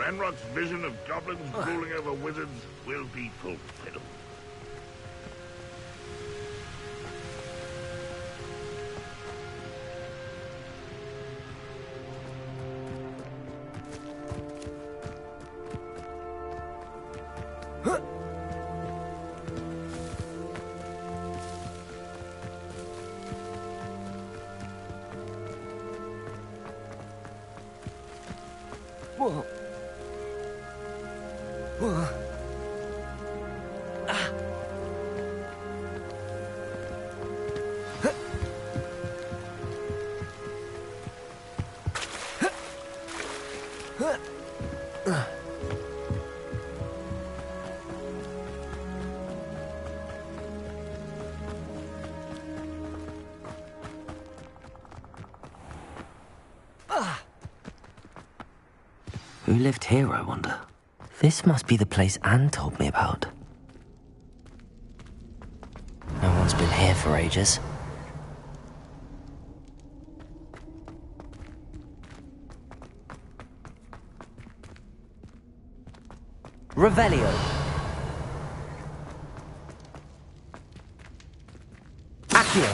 Enrock's vision of goblins ruling over wizards will be fulfilled. Whoa. Whoa. Ah. Who lived here, I wonder? This must be the place Anne told me about. No one's been here for ages. Revelio. Accio.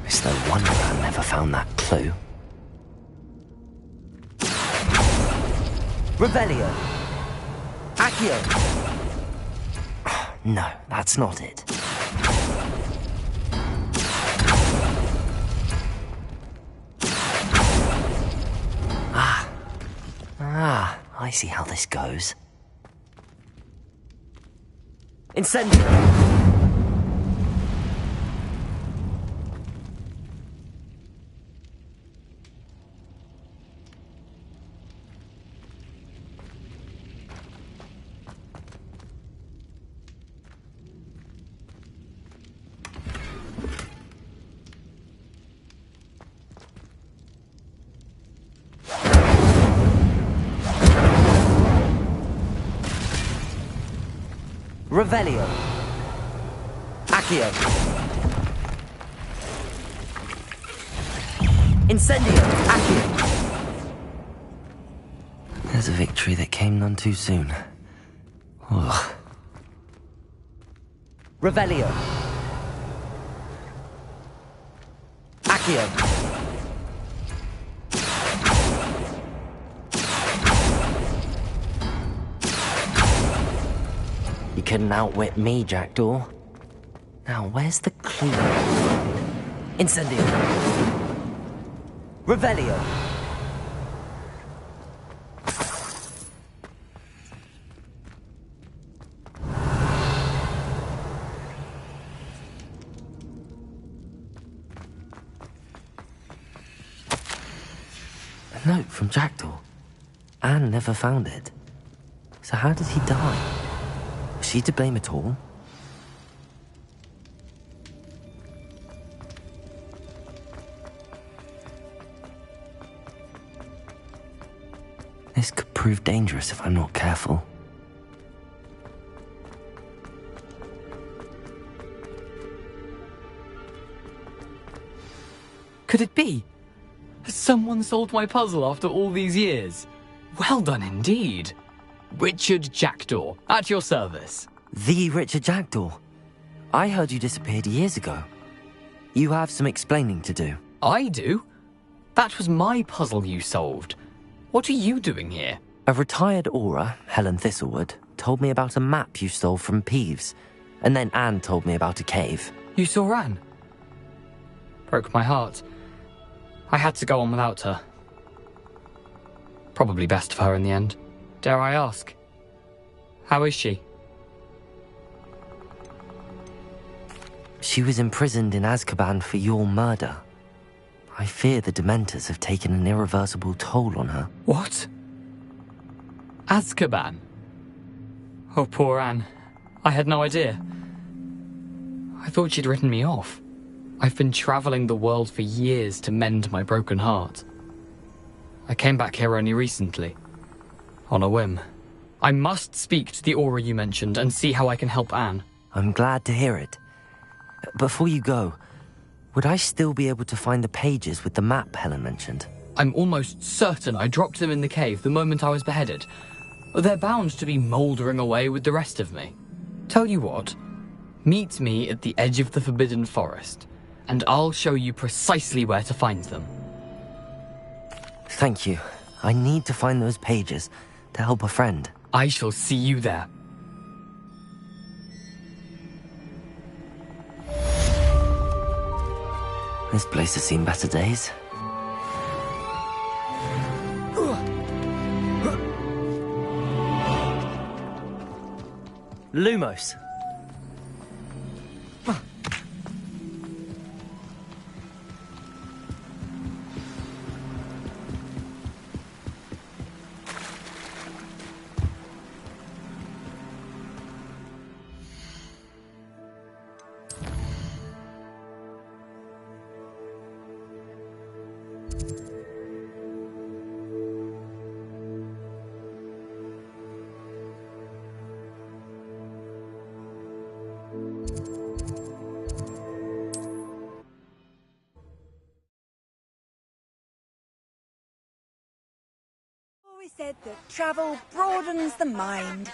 It's no wonder I never found that clue. Revelio. Accio. No, that's not it. I see how this goes. Incendio. Revelio. Accio. Incendio. Accio. There's a victory that came none too soon. Ugh. Revelio. Accio. You couldn't outwit me, Jackdaw. Now, where's the clue? Incendio. Revelio. A note from Jackdaw. Anne never found it. So how did he die? Was she to blame at all? This could prove dangerous if I'm not careful. Could it be? Has someone solved my puzzle after all these years? Well done indeed. Richard Jackdaw, at your service. The Richard Jackdaw. I heard you disappeared years ago. You have some explaining to do. I do? That was my puzzle you solved. What are you doing here? A retired aura, Helen Thistlewood, told me about a map you stole from Peeves, and then Anne told me about a cave. You saw Anne? Broke my heart. I had to go on without her. Probably best of her in the end. Dare I ask? How is she? She was imprisoned in Azkaban for your murder. I fear the Dementors have taken an irreversible toll on her. What? Azkaban? Oh, poor Anne. I had no idea. I thought she'd written me off. I've been travelling the world for years to mend my broken heart. I came back here only recently. On a whim. I must speak to the aura you mentioned and see how I can help Anne. I'm glad to hear it. Before you go, would I still be able to find the pages with the map Helen mentioned? I'm almost certain I dropped them in the cave the moment I was beheaded. They're bound to be mouldering away with the rest of me. Tell you what, meet me at the edge of the Forbidden Forest, and I'll show you precisely where to find them. Thank you. I need to find those pages to help a friend. I shall see you there. This place has seen better days. Lumos. Always said that travel broadens the mind.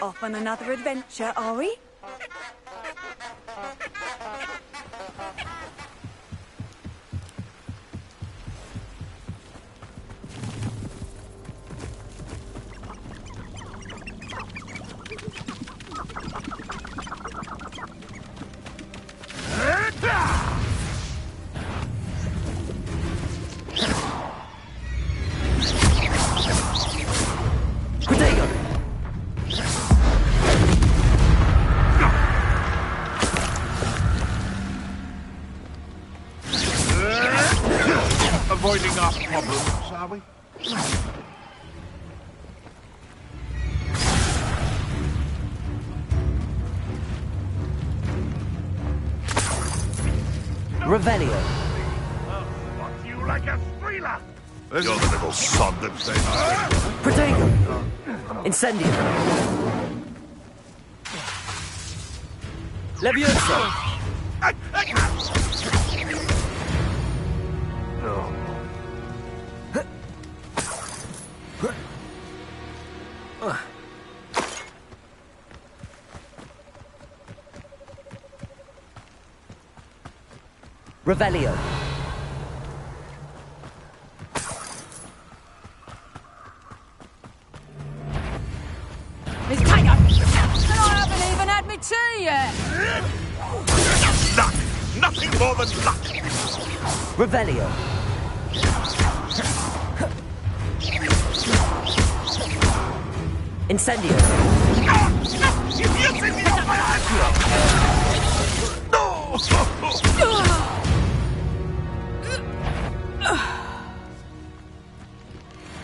Off on another adventure, are we? Avoiding our problems, are we? Revelio. What, you like a thriller? You're the little sod that says... Protego. Incendio. Leviosa. Revelio. Miss Tiger! And I haven't even had my tea yet! Luck! Nothing more than luck! Revelio. Incendio. You see me off my hand! No!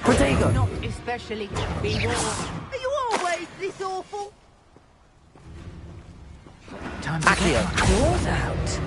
Protego. Not especially happy, are you always this awful? Time to Accio. claws out.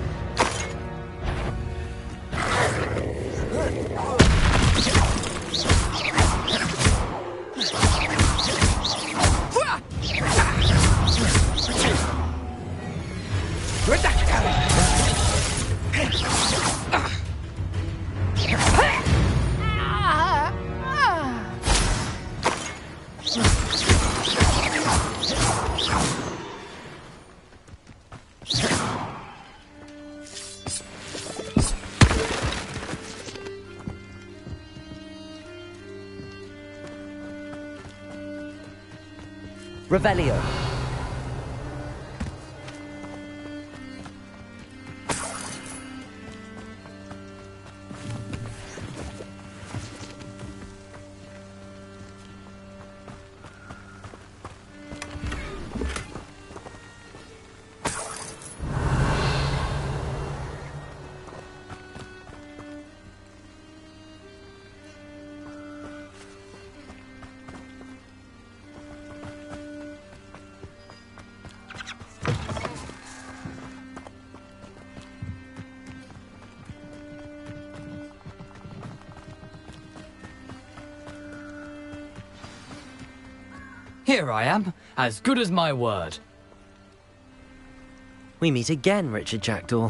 Revelio. Here I am, as good as my word. We meet again, Richard Jackdaw.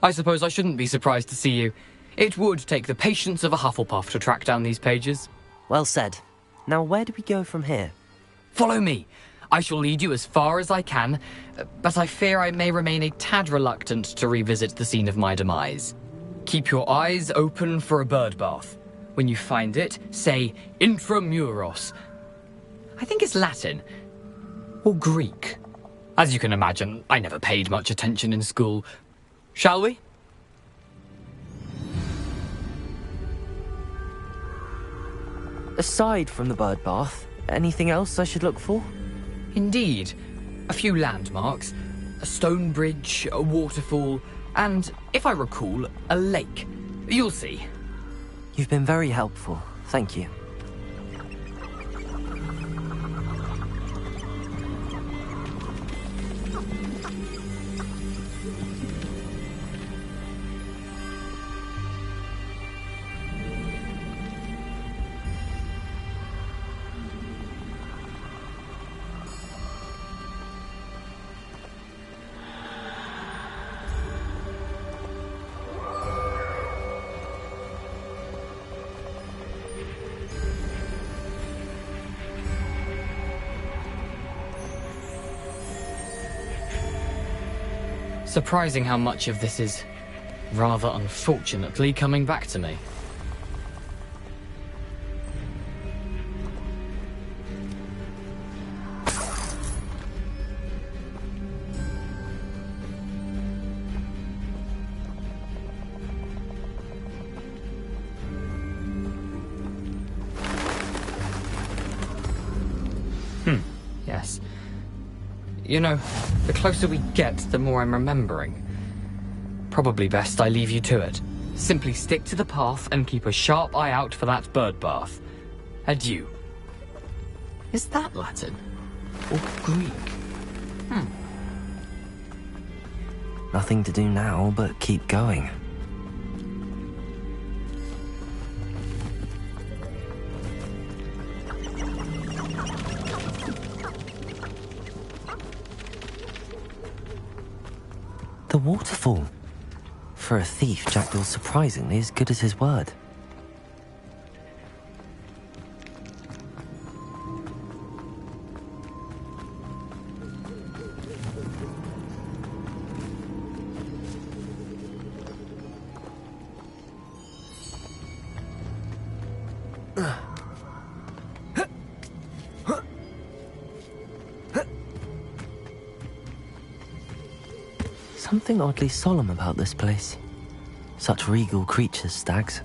I suppose I shouldn't be surprised to see you. It would take the patience of a Hufflepuff to track down these pages. Well said. Now, where do we go from here? Follow me. I shall lead you as far as I can, but I fear I may remain a tad reluctant to revisit the scene of my demise. Keep your eyes open for a bird bath. When you find it, say intramuros. I think it's Latin. Or Greek. As you can imagine, I never paid much attention in school. Shall we? Aside from the bird bath, anything else I should look for? Indeed. A few landmarks. A stone bridge, a waterfall, and, if I recall, a lake. You'll see. You've been very helpful. Thank you. Surprising how much of this is, rather unfortunately, coming back to me. Yes. You know, the closer we get, the more I'm remembering. Probably best I leave you to it. Simply stick to the path and keep a sharp eye out for that bird bath. Adieu. Is that Latin? Or Greek? Nothing to do now but keep going. The waterfall. For a thief, Jackdaw's surprisingly as good as his word. Something oddly solemn about this place. Such regal creatures, stags.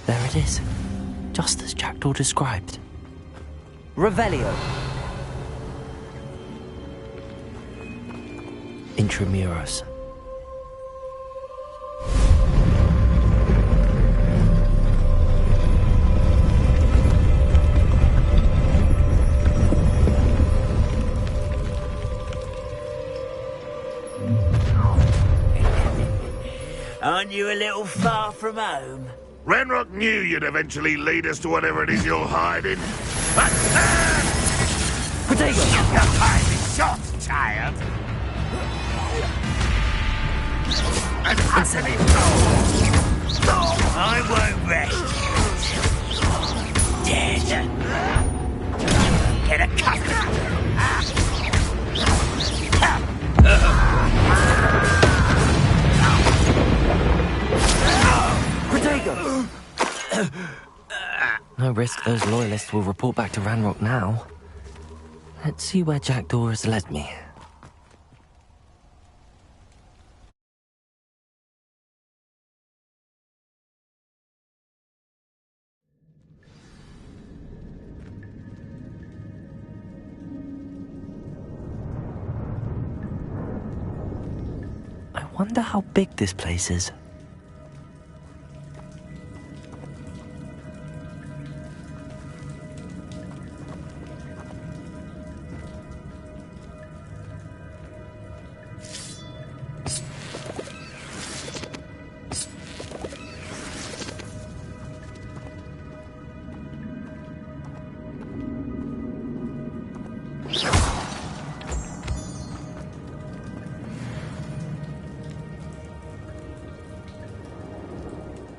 There it is, just as Jackdaw described. Revelio. Intramuros. Aren't you a little far from home? Ranrock knew you'd eventually lead us to whatever it is you're hiding. Potato! You're highly shot, child. And utterly I won't rest. Dead. Get a Potato! No risk those loyalists will report back to Ranrock now. Let's see where Jackdaw has led me. I wonder how big this place is.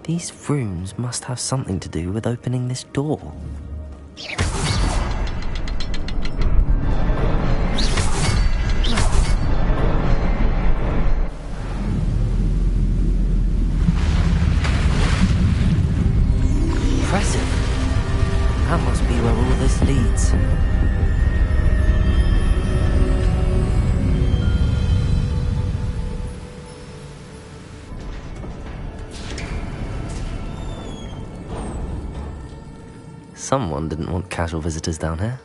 These rooms must have something to do with opening this door. Impressive. That must be where all this leads. Someone didn't want casual visitors down here.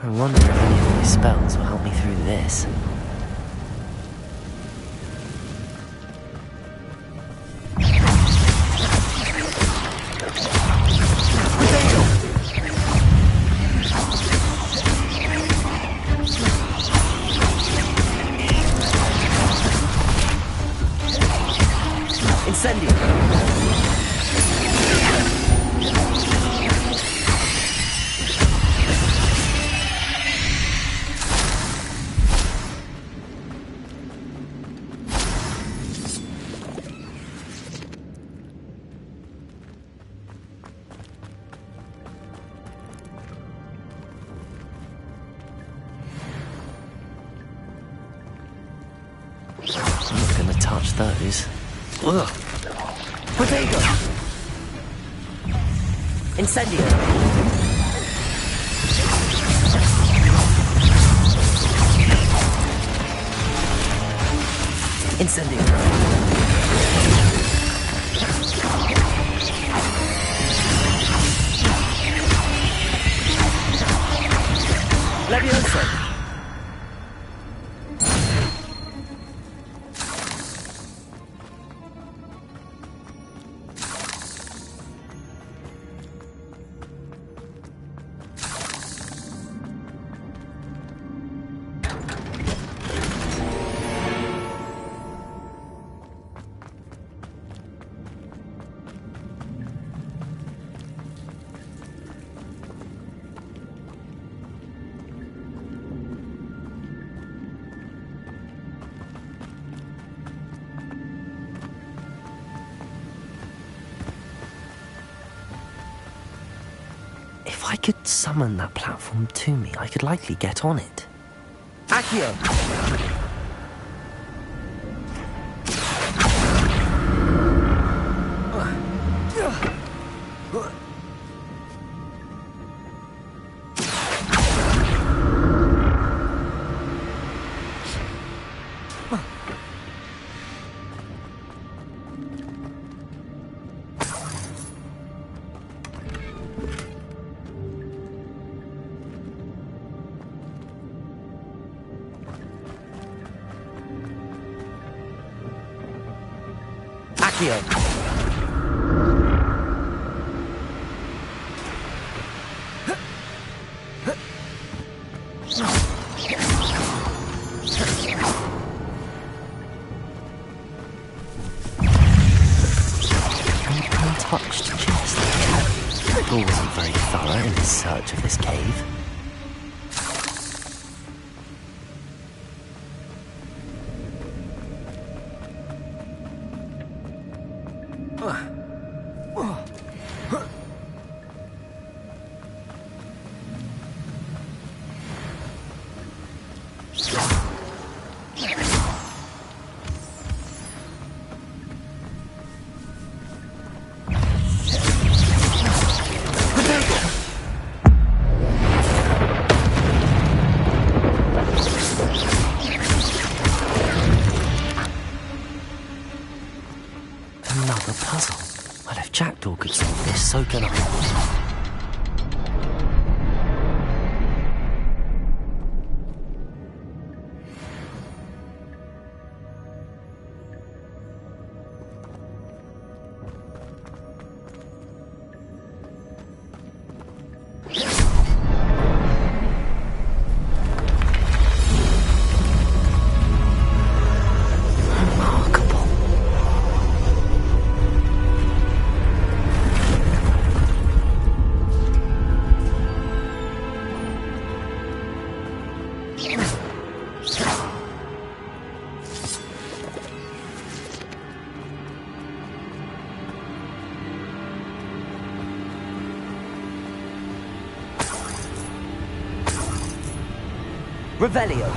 I wonder if any of my spells will help me through this. Incendio! I'm not gonna touch those. Ugh. Potato! Incendio! Incendio! Levioso! If I could summon that platform to me, I could likely get on it. Accio! Accio! An untouched chest. Paul wasn't very thorough in his search of this cave. Another puzzle. Well, if Jackdaw could solve this, so can I. Revelio.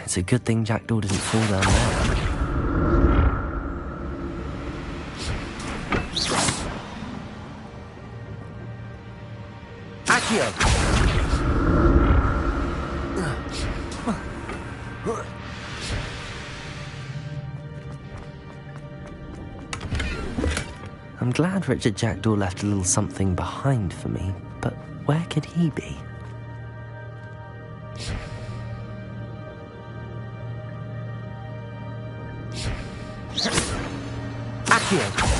It's a good thing Jackdaw didn't fall down there. Accio! I'm glad Richard Jackdaw left a little something behind for me, but where could he be? Accio!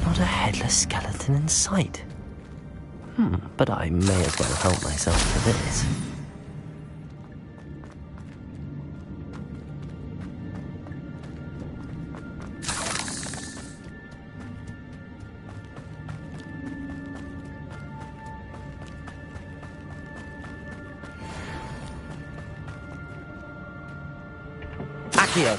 Not a headless skeleton in sight. But I may as well help myself to this. Accio!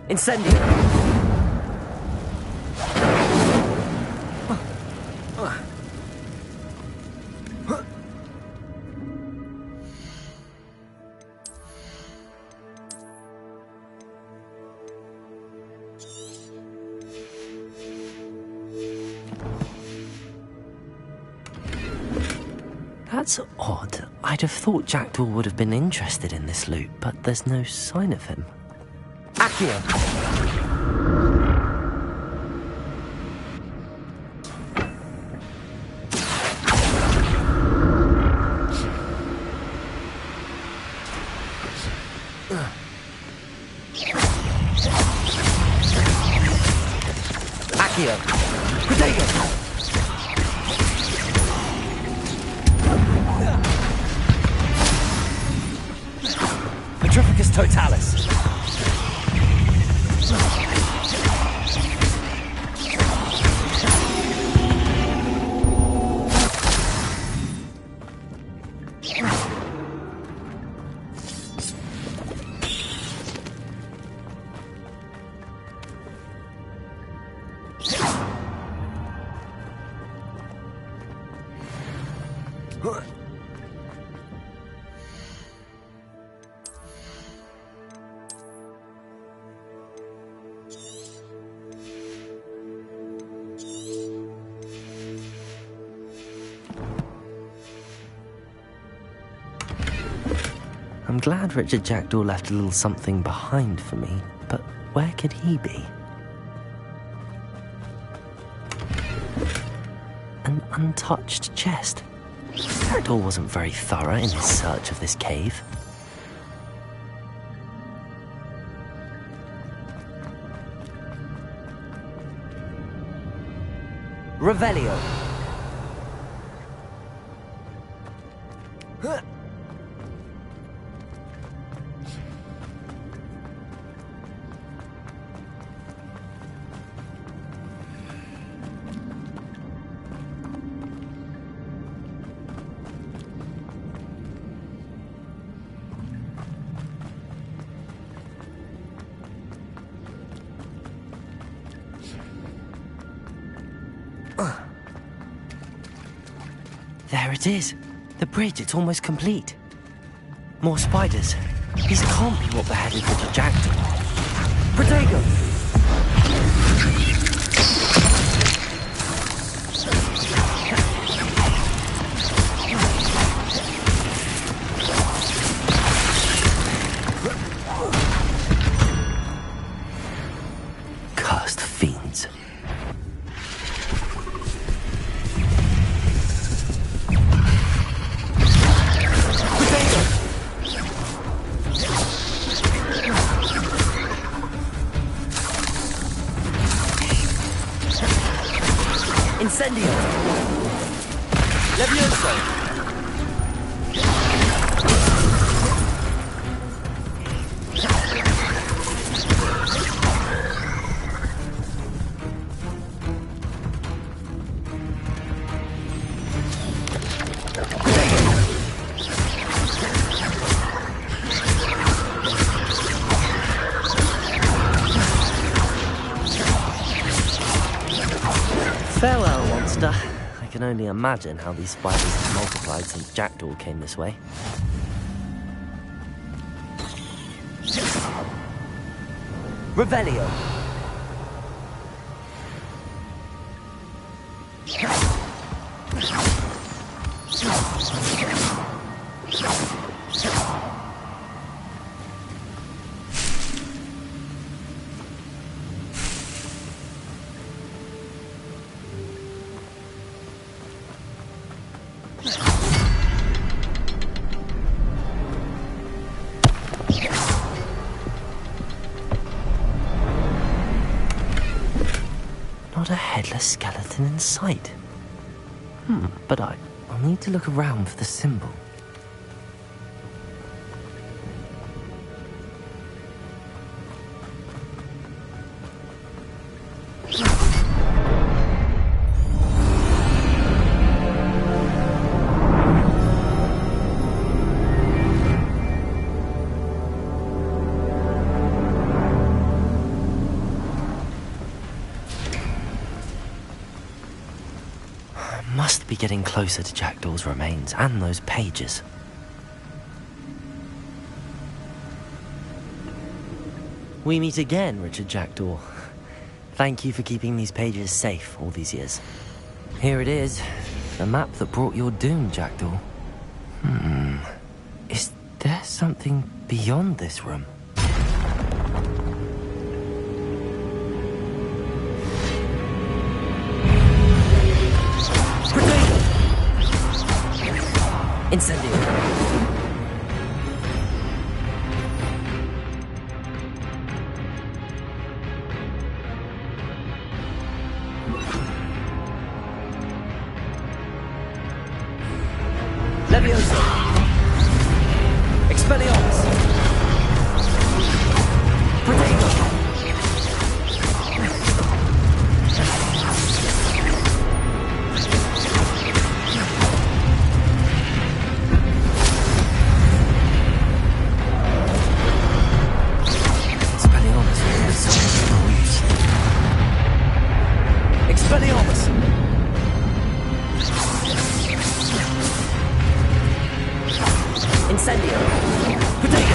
Incendio! That's odd. I'd have thought Jackdaw would have been interested in this loot, but there's no sign of him. Accio! Accio! Protego! Petrificus totalis! I'm glad Richard Jackdaw left a little something behind for me, but where could he be? An untouched chest. Jackdaw wasn't very thorough in his search of this cave. Revelio. There it is. The bridge, it's almost complete. More spiders. These can't be what beheaded Richard Jackdaw. Protego! Cursed fiends. Incendio! Levioso! Farewell, monster. I can only imagine how these spiders have multiplied since Jackdaw came this way. Revelio. Not a headless skeleton in sight. But I'll need to look around for the symbol. Must be getting closer to Jackdaw's remains and those pages. We meet again, Richard Jackdaw. Thank you for keeping these pages safe all these years. Here it is, the map that brought your doom, Jackdaw. Is there something beyond this room? Incendio. Levioso. Expelliarmus. Protego. Expelliarmus! Incendio! Protego!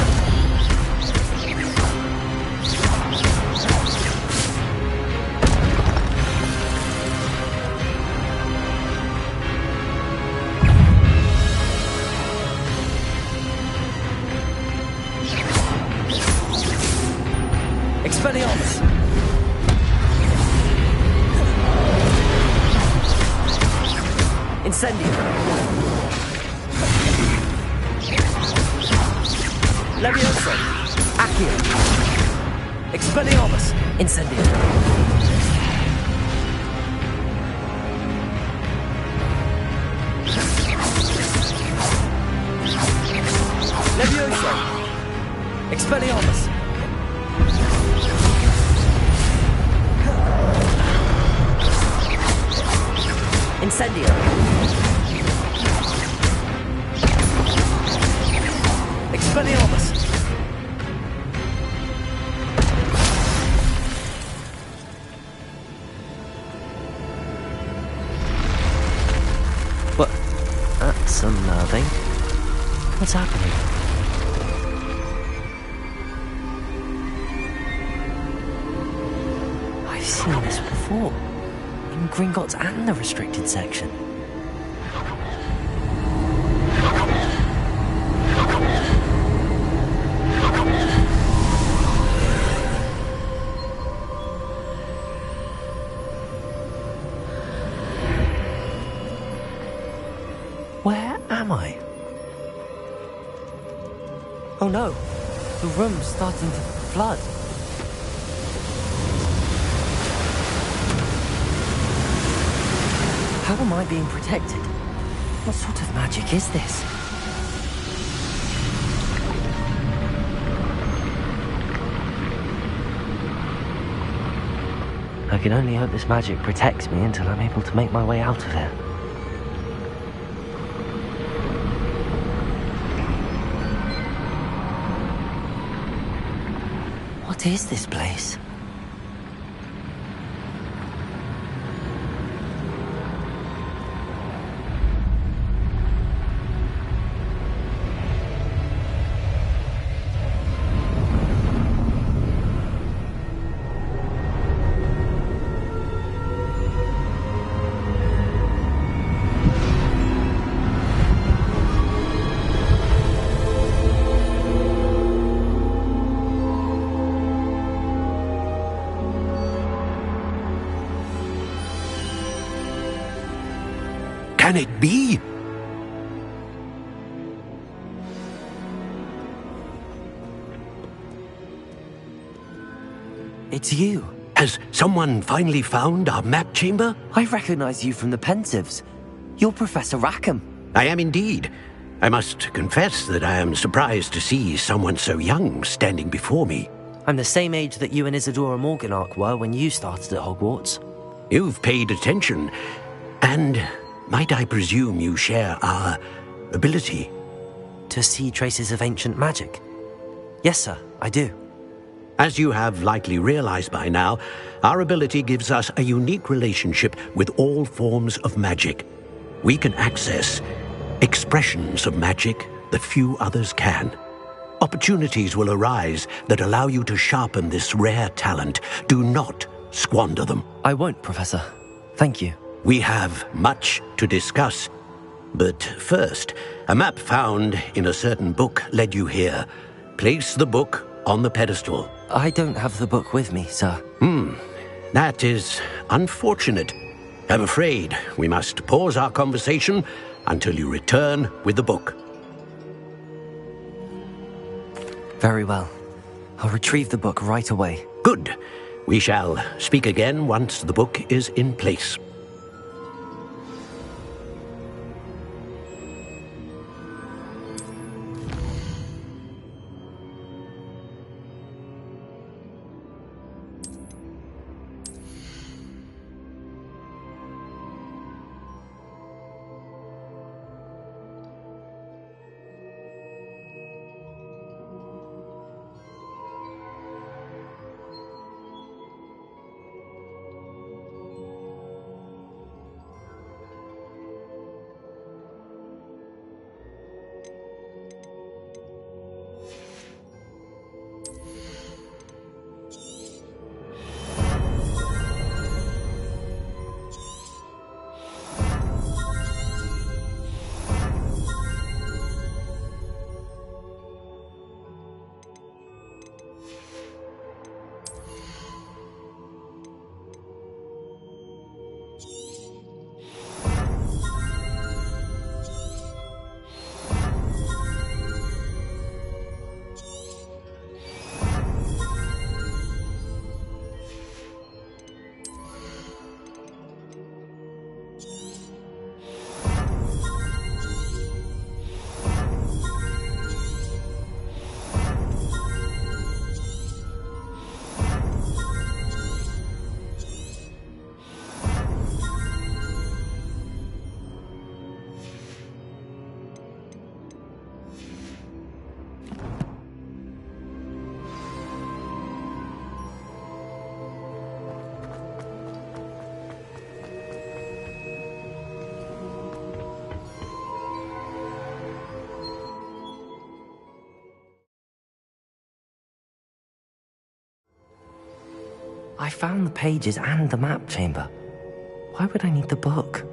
Expelliarmus! Incendio! Levioso! Accio! Expelliarmus! Incendio! Levioso! Expelliarmus! Incendio! Expelliarmus! What? That's unnerving. What's happening? I've seen this before. In Gringotts and the restricted section. Where am I? Oh no, the room's starting to flood. How am I being protected? What sort of magic is this? I can only hope this magic protects me until I'm able to make my way out of here. What is this place? Can it be? It's you. Has someone finally found our map chamber? I recognize you from the Pensives. You're Professor Rackham. I am indeed. I must confess that I am surprised to see someone so young standing before me. I'm the same age that you and Isadora Morganach were when you started at Hogwarts. You've paid attention, and might I presume you share our ability? To see traces of ancient magic? Yes, sir, I do. As you have likely realized by now, our ability gives us a unique relationship with all forms of magic. We can access expressions of magic that few others can. Opportunities will arise that allow you to sharpen this rare talent. Do not squander them. I won't, Professor. Thank you. We have much to discuss. But first, a map found in a certain book led you here. Place the book on the pedestal. I don't have the book with me, sir. That is unfortunate. I'm afraid we must pause our conversation until you return with the book. Very well. I'll retrieve the book right away. Good. We shall speak again once the book is in place. I found the pages and the map chamber. Why would I need the book?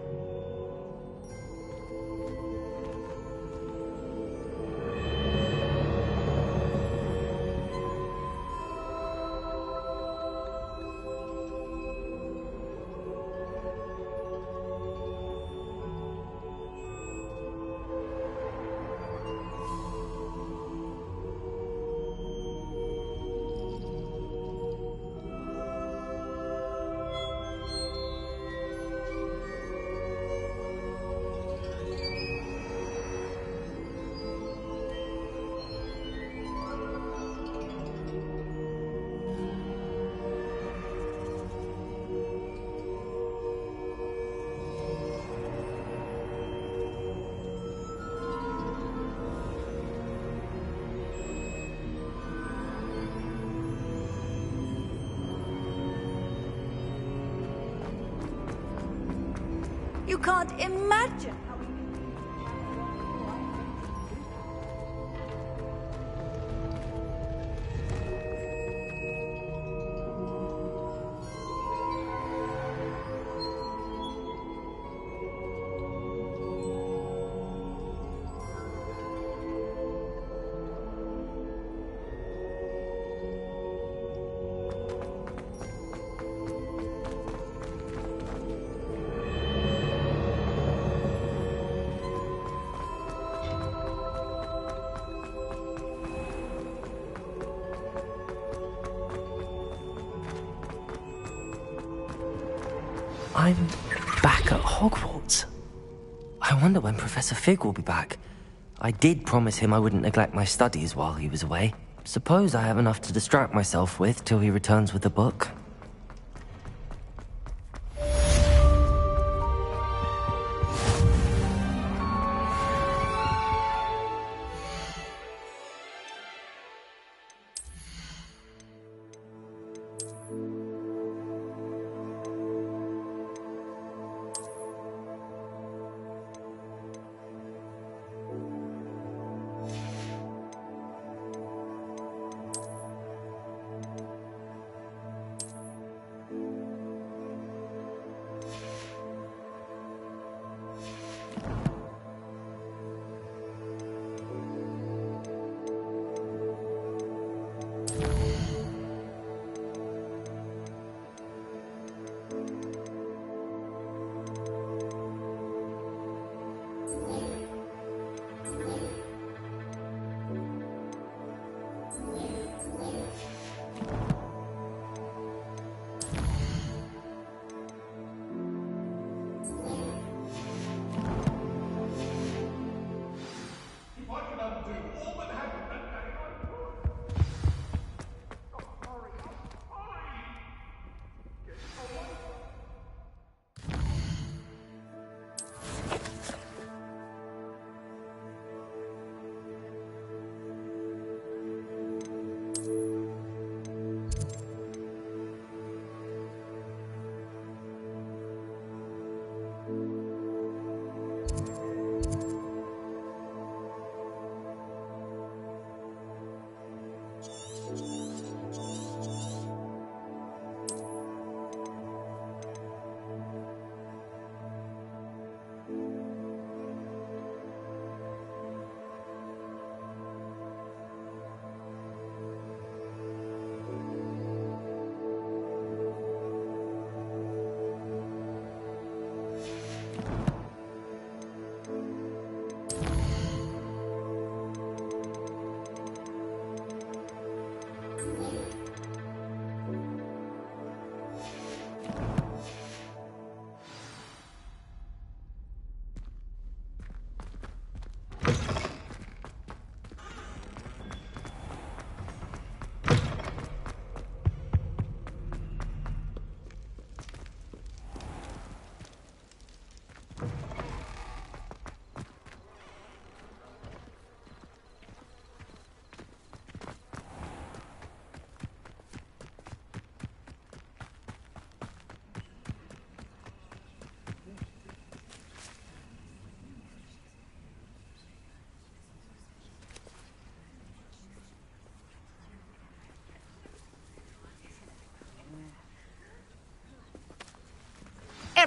You can't imagine how we... I'm back at Hogwarts. I wonder when Professor Fig will be back. I did promise him I wouldn't neglect my studies while he was away. Suppose I have enough to distract myself with till he returns with the book.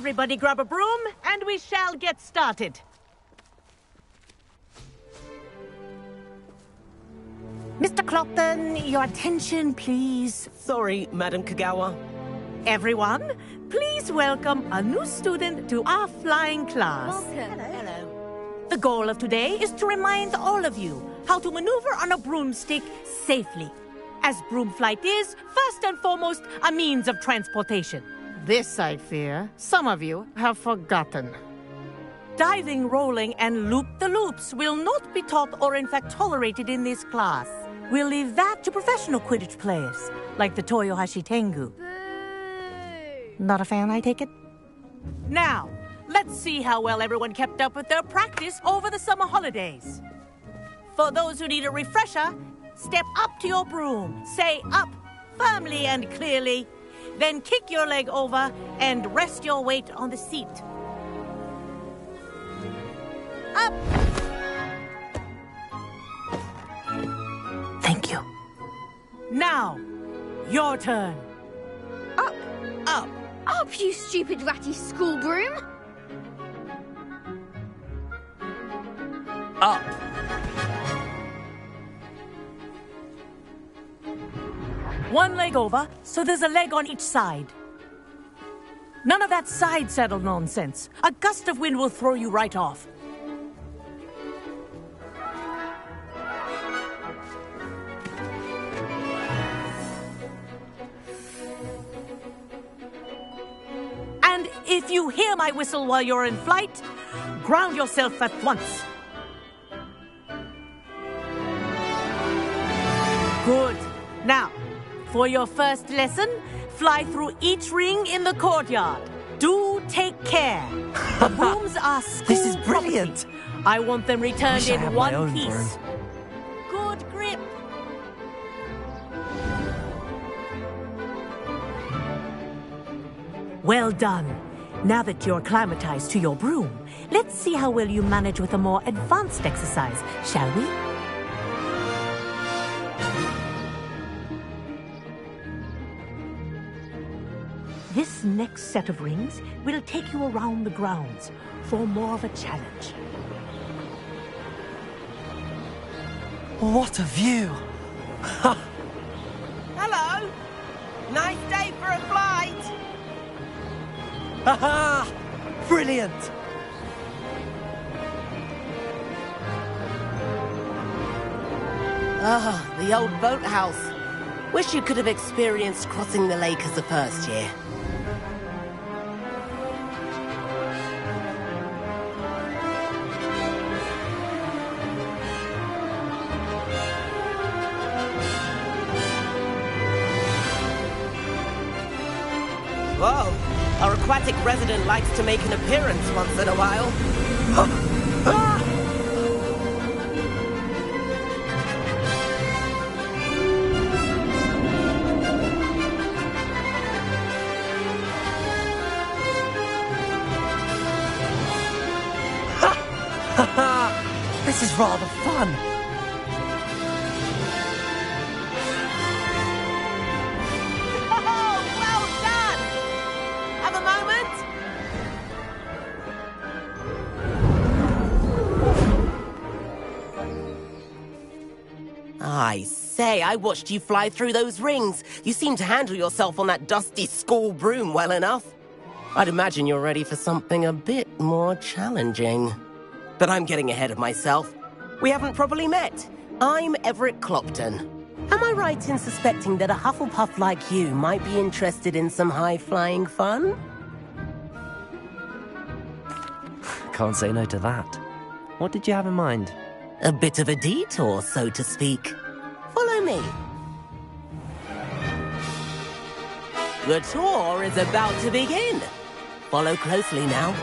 Everybody grab a broom, and we shall get started. Mr. Clopton, your attention, please. Sorry, Madam Kagawa. Everyone, please welcome a new student to our flying class. Welcome. Hello. The goal of today is to remind all of you how to maneuver on a broomstick safely, as broom flight is, first and foremost, a means of transportation. This, I fear, some of you have forgotten. Diving, rolling, and loop-the-loops will not be taught or in fact tolerated in this class. We'll leave that to professional Quidditch players, like the Toyohashi Tengu. Boo! Not a fan, I take it? Now, let's see how well everyone kept up with their practice over the summer holidays. For those who need a refresher, step up to your broom, say up firmly and clearly, then kick your leg over and rest your weight on the seat. Up! Thank you. Now, your turn. Up! Up! Up, you stupid ratty school broom! Up. One leg over, so there's a leg on each side. None of that side saddle nonsense. A gust of wind will throw you right off. And if you hear my whistle while you're in flight, ground yourself at once. Good. Now, for your first lesson, fly through each ring in the courtyard. Do take care. The brooms are school This is brilliant. property. I want them returned Wish I had in my one own piece. Good grip. Well done. Now that you're acclimatized to your broom, let's see how well you manage with a more advanced exercise, shall we? This next set of rings will take you around the grounds for more of a challenge. What a view. Hello. Nice day for a flight. Haha! Brilliant. Ah, the old boathouse. Wish you could have experienced crossing the lake as a first year. Whoa, our aquatic resident likes to make an appearance once in a while. This is rather fun. Oh, well done! Have a moment? I say, I watched you fly through those rings. You seem to handle yourself on that dusty school broom well enough. I'd imagine you're ready for something a bit more challenging. But I'm getting ahead of myself. We haven't properly met. I'm Everett Clopton. Am I right in suspecting that a Hufflepuff like you might be interested in some high-flying fun? Can't say no to that. What did you have in mind? A bit of a detour, so to speak. Follow me. The tour is about to begin. Follow closely now.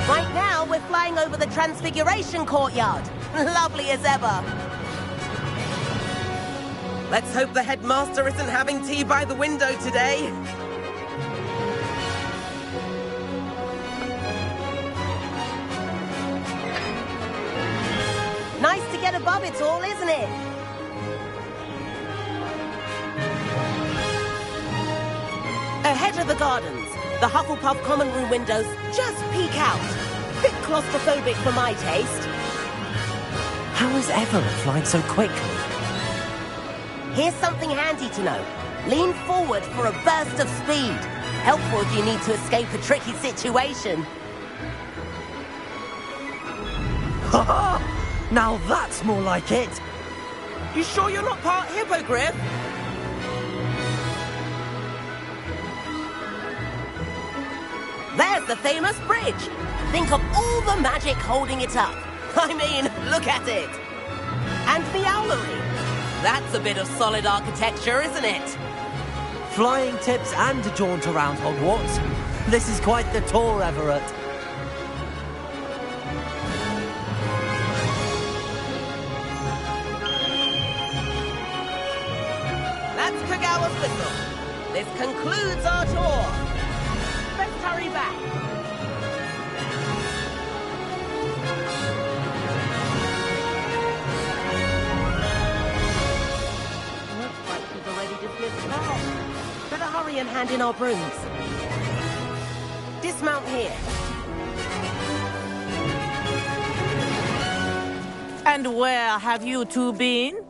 Right now, we're flying over the Transfiguration Courtyard. Lovely as ever. Let's hope the headmaster isn't having tea by the window today. Nice to get above it all, isn't it? Ahead of the gardens, The Hufflepuff common room windows just peek out. Bit claustrophobic for my taste. How is Everett flying so quickly? Here's something handy to know. Lean forward for a burst of speed. Helpful if you need to escape a tricky situation. Now that's more like it! You sure you're not part hippogriff? There's the famous bridge. Think of all the magic holding it up. I mean, look at it. And the owlery. That's a bit of solid architecture, isn't it? Flying tips and a jaunt around Hogwarts. This is quite the tour, Everett. That's Kagawa's whistle. This concludes our tour. Let's hurry back. Looks like we've already dismissed class. Better hurry and hand in our brooms. Dismount here. And where have you two been?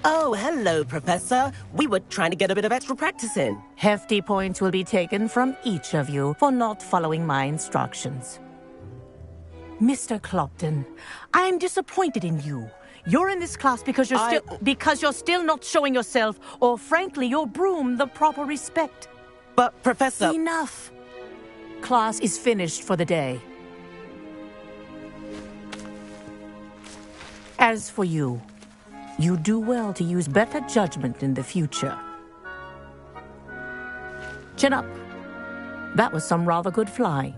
Oh, hello, Professor. We were trying to get a bit of extra practice in. Hefty points will be taken from each of you for not following my instructions. Mr. Clopton, I'm disappointed in you. You're in this class because you're still not showing yourself, or frankly, your broom the proper respect. But, Professor... Enough. Class is finished for the day. As for you, you do well to use better judgment in the future. Chin up. That was some rather good flying.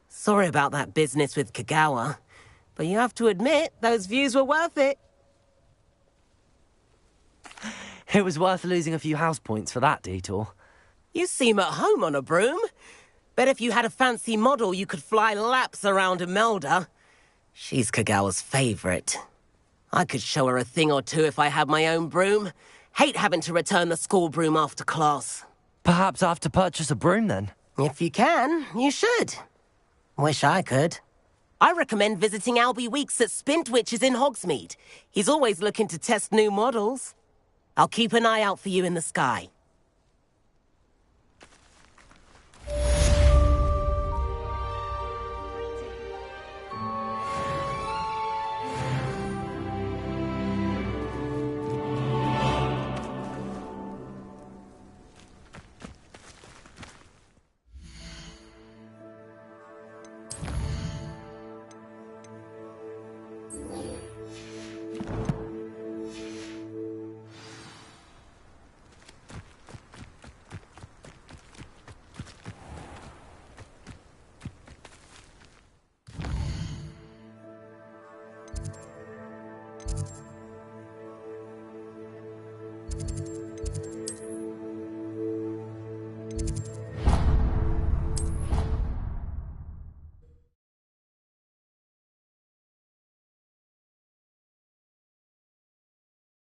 Sorry about that business with Kagawa, but you have to admit, those views were worth it. It was worth losing a few house points for that detour. You seem at home on a broom. Bet if you had a fancy model, you could fly laps around Imelda. She's Kagawa's favorite. I could show her a thing or two if I had my own broom. Hate having to return the school broom after class. Perhaps I have to purchase a broom then? If you can, you should. Wish I could. I recommend visiting Albie Weeks at Spintwitches in Hogsmeade. He's always looking to test new models. I'll keep an eye out for you in the sky.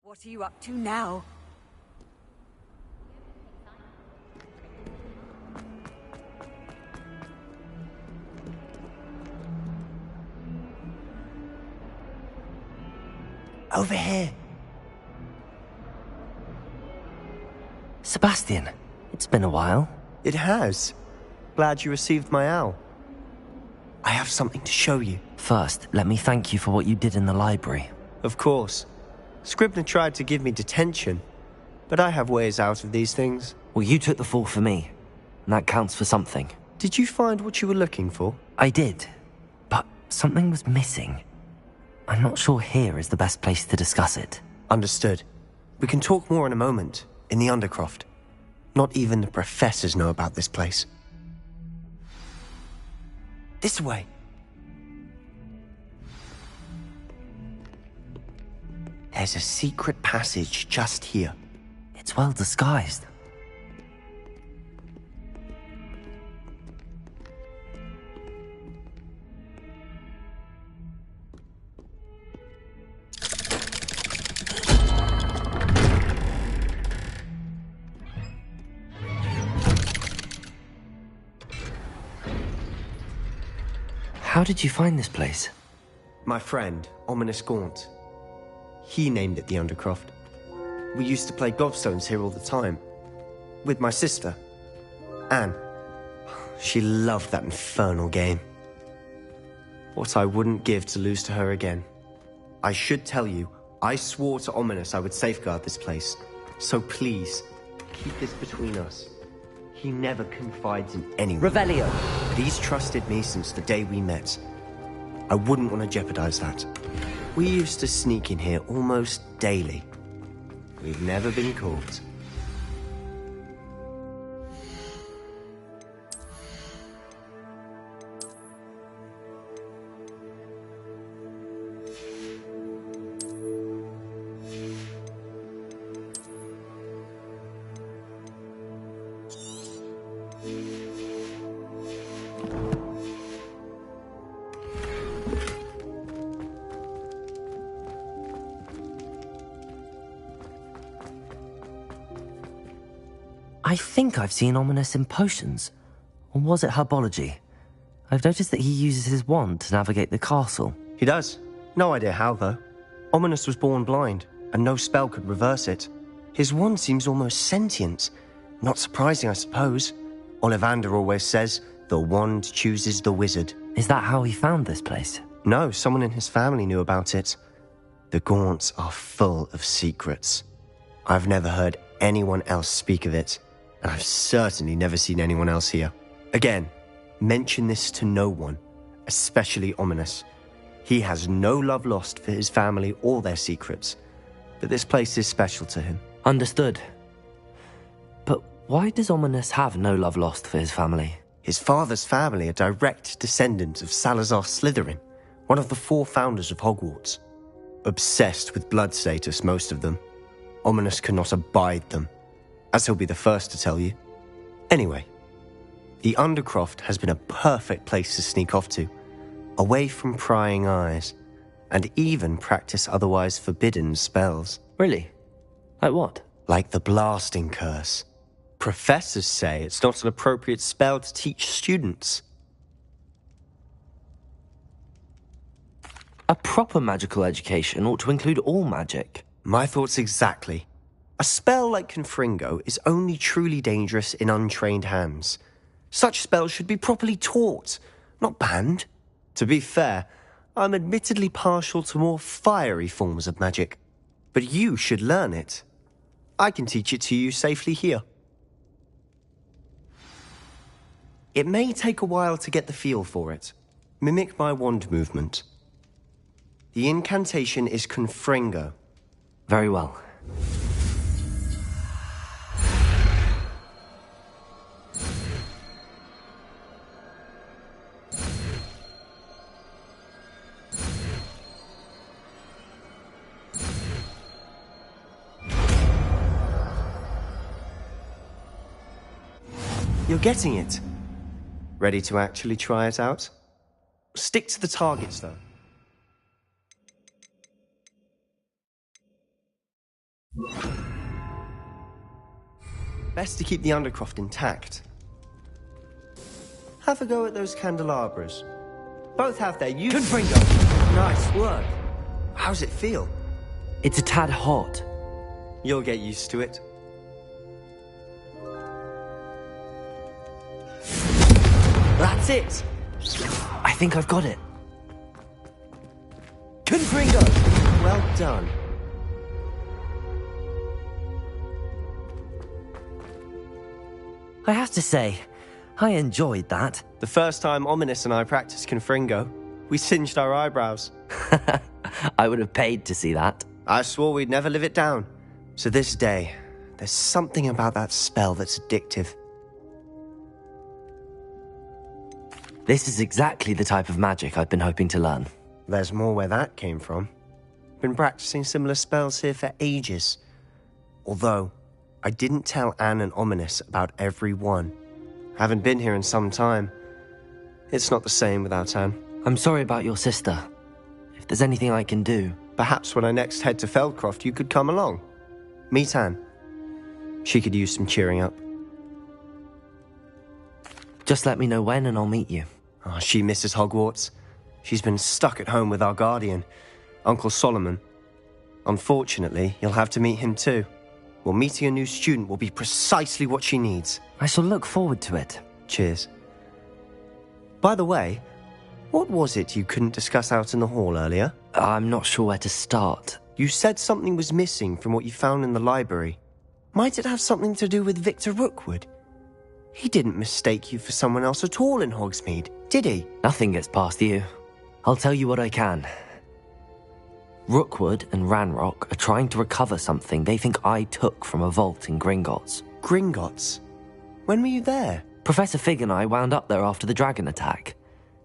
What are you up to now? Over here. Sebastian, it's been a while. It has. Glad you received my owl. I have something to show you. First, let me thank you for what you did in the library. Of course. Scribner tried to give me detention, but I have ways out of these things. Well, you took the fall for me, and that counts for something. Did you find what you were looking for? I did, but something was missing. I'm not sure here is the best place to discuss it. Understood. We can talk more in a moment, in the Undercroft. Not even the professors know about this place. This way. There's a secret passage just here. It's well disguised. How did you find this place? My friend, Ominous Gaunt. He named it the Undercroft. We used to play gobstones here all the time. With my sister, Anne. She loved that infernal game. What I wouldn't give to lose to her again. I should tell you, I swore to Ominous I would safeguard this place. So please, keep this between us. He never confides in anyone. Revelio! But he's trusted me since the day we met. I wouldn't want to jeopardize that. We used to sneak in here almost daily. We've never been caught. I think I've seen Ominous in potions. Or was it herbology? I've noticed that he uses his wand to navigate the castle. He does. No idea how, though. Ominous was born blind, and no spell could reverse it. His wand seems almost sentient. Not surprising, I suppose. Ollivander always says, the wand chooses the wizard. Is that how he found this place? No, someone in his family knew about it. The Gaunts are full of secrets. I've never heard anyone else speak of it, and I've certainly never seen anyone else here. Again, mention this to no one, especially Ominous. He has no love lost for his family or their secrets, but this place is special to him. Understood. But why does Ominous have no love lost for his family? His father's family are direct descendants of Salazar Slytherin, one of the 4 founders of Hogwarts. Obsessed with blood status, most of them. Ominous cannot abide them, as he'll be the first to tell you. Anyway, the Undercroft has been a perfect place to sneak off to, away from prying eyes, and even practice otherwise forbidden spells. Really? Like what? Like the blasting curse. Professors say it's not an appropriate spell to teach students. A proper magical education ought to include all magic. My thoughts exactly. A spell like Confringo is only truly dangerous in untrained hands. Such spells should be properly taught, not banned. To be fair, I'm admittedly partial to more fiery forms of magic. But you should learn it. I can teach it to you safely here. It may take a while to get the feel for it. Mimic my wand movement. The incantation is Confringo. Very well. You're getting it. Ready to actually try it out? Stick to the targets, though. Best to keep the Undercroft intact. Have a go at those candelabras. Both have their use. Confringo! Nice work. How's it feel? It's a tad hot. You'll get used to it. That's it! I think I've got it. Confringo! Well done. I have to say, I enjoyed that. The first time Ominous and I practiced Confringo, we singed our eyebrows. I would have paid to see that. I swore we'd never live it down. To this day, there's something about that spell that's addictive. This is exactly the type of magic I've been hoping to learn. There's more where that came from. Been practicing similar spells here for ages. Although, I didn't tell Anne and Ominous about every one. Haven't been here in some time. It's not the same without Anne. I'm sorry about your sister. If there's anything I can do... Perhaps when I next head to Feldcroft, you could come along. Meet Anne. She could use some cheering up. Just let me know when and I'll meet you. Oh, she misses Hogwarts. She's been stuck at home with our guardian, Uncle Solomon. Unfortunately, you'll have to meet him too. Well, meeting a new student will be precisely what she needs. I shall look forward to it. Cheers. By the way, what was it you couldn't discuss out in the hall earlier? I'm not sure where to start. You said something was missing from what you found in the library. Might it have something to do with Victor Rookwood? He didn't mistake you for someone else at all in Hogsmeade, did he? Nothing gets past you. I'll tell you what I can. Rookwood and Ranrock are trying to recover something they think I took from a vault in Gringotts. Gringotts? When were you there? Professor Fig and I wound up there after the dragon attack.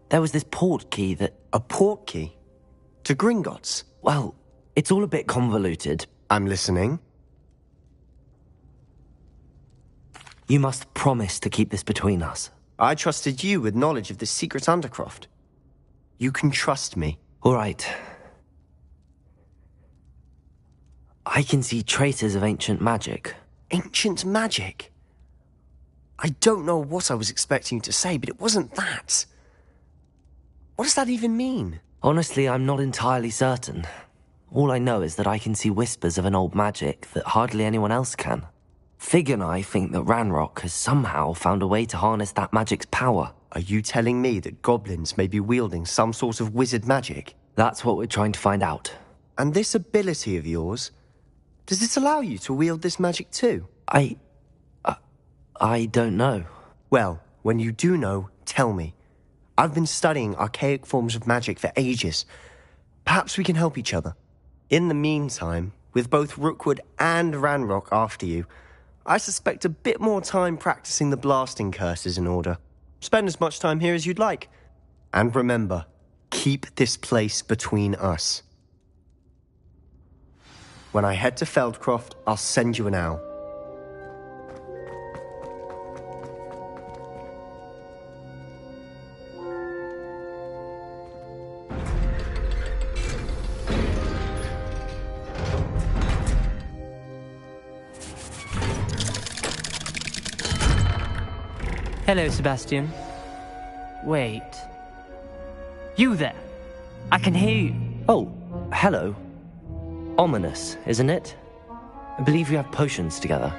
There was this port key that... A port key? To Gringotts? Well, it's all a bit convoluted. I'm listening. You must promise to keep this between us. I trusted you with knowledge of the secret Undercroft. You can trust me. All right. I can see traces of ancient magic. Ancient magic? I don't know what I was expecting you to say, but it wasn't that. What does that even mean? Honestly, I'm not entirely certain. All I know is that I can see whispers of an old magic that hardly anyone else can. Fig and I think that Ranrock has somehow found a way to harness that magic's power. Are you telling me that goblins may be wielding some sort of wizard magic? That's what we're trying to find out. And this ability of yours, does it allow you to wield this magic too? I don't know. Well, when you do know, tell me. I've been studying archaic forms of magic for ages. Perhaps we can help each other. In the meantime, with both Rookwood and Ranrock after you, I suspect a bit more time practicing the blasting curse is in order. Spend as much time here as you'd like. And remember, keep this place between us. When I head to Feldcroft, I'll send you an owl. Hello, Sebastian. Wait. You there? I can hear you. Oh, hello. Ominous, isn't it? I believe we have potions together.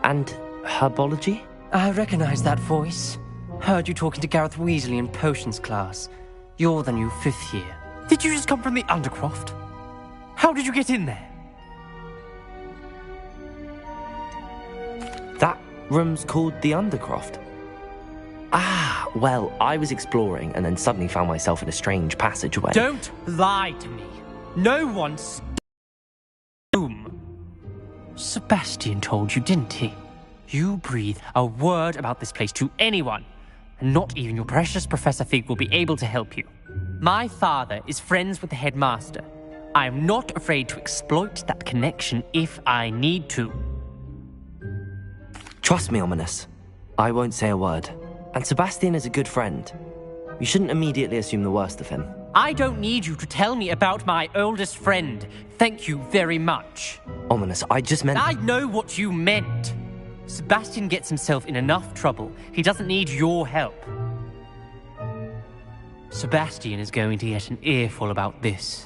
And herbology? I recognize that voice. Heard you talking to Gareth Weasley in potions class. You're the new 5th year. Did you just come from the Undercroft? How did you get in there? That room's called the Undercroft. Ah, well, I was exploring and then suddenly found myself in a strange passageway. Don't lie to me. No one's... room. Sebastian told you, didn't he? You breathe a word about this place to anyone, and not even your precious Professor Fig will be able to help you. My father is friends with the headmaster. I am not afraid to exploit that connection if I need to. Trust me, Ominous. I won't say a word. And Sebastian is a good friend. You shouldn't immediately assume the worst of him. I don't need you to tell me about my oldest friend. Thank you very much. Ominous, I just meant... I know what you meant. Sebastian gets himself in enough trouble. He doesn't need your help. Sebastian is going to get an earful about this.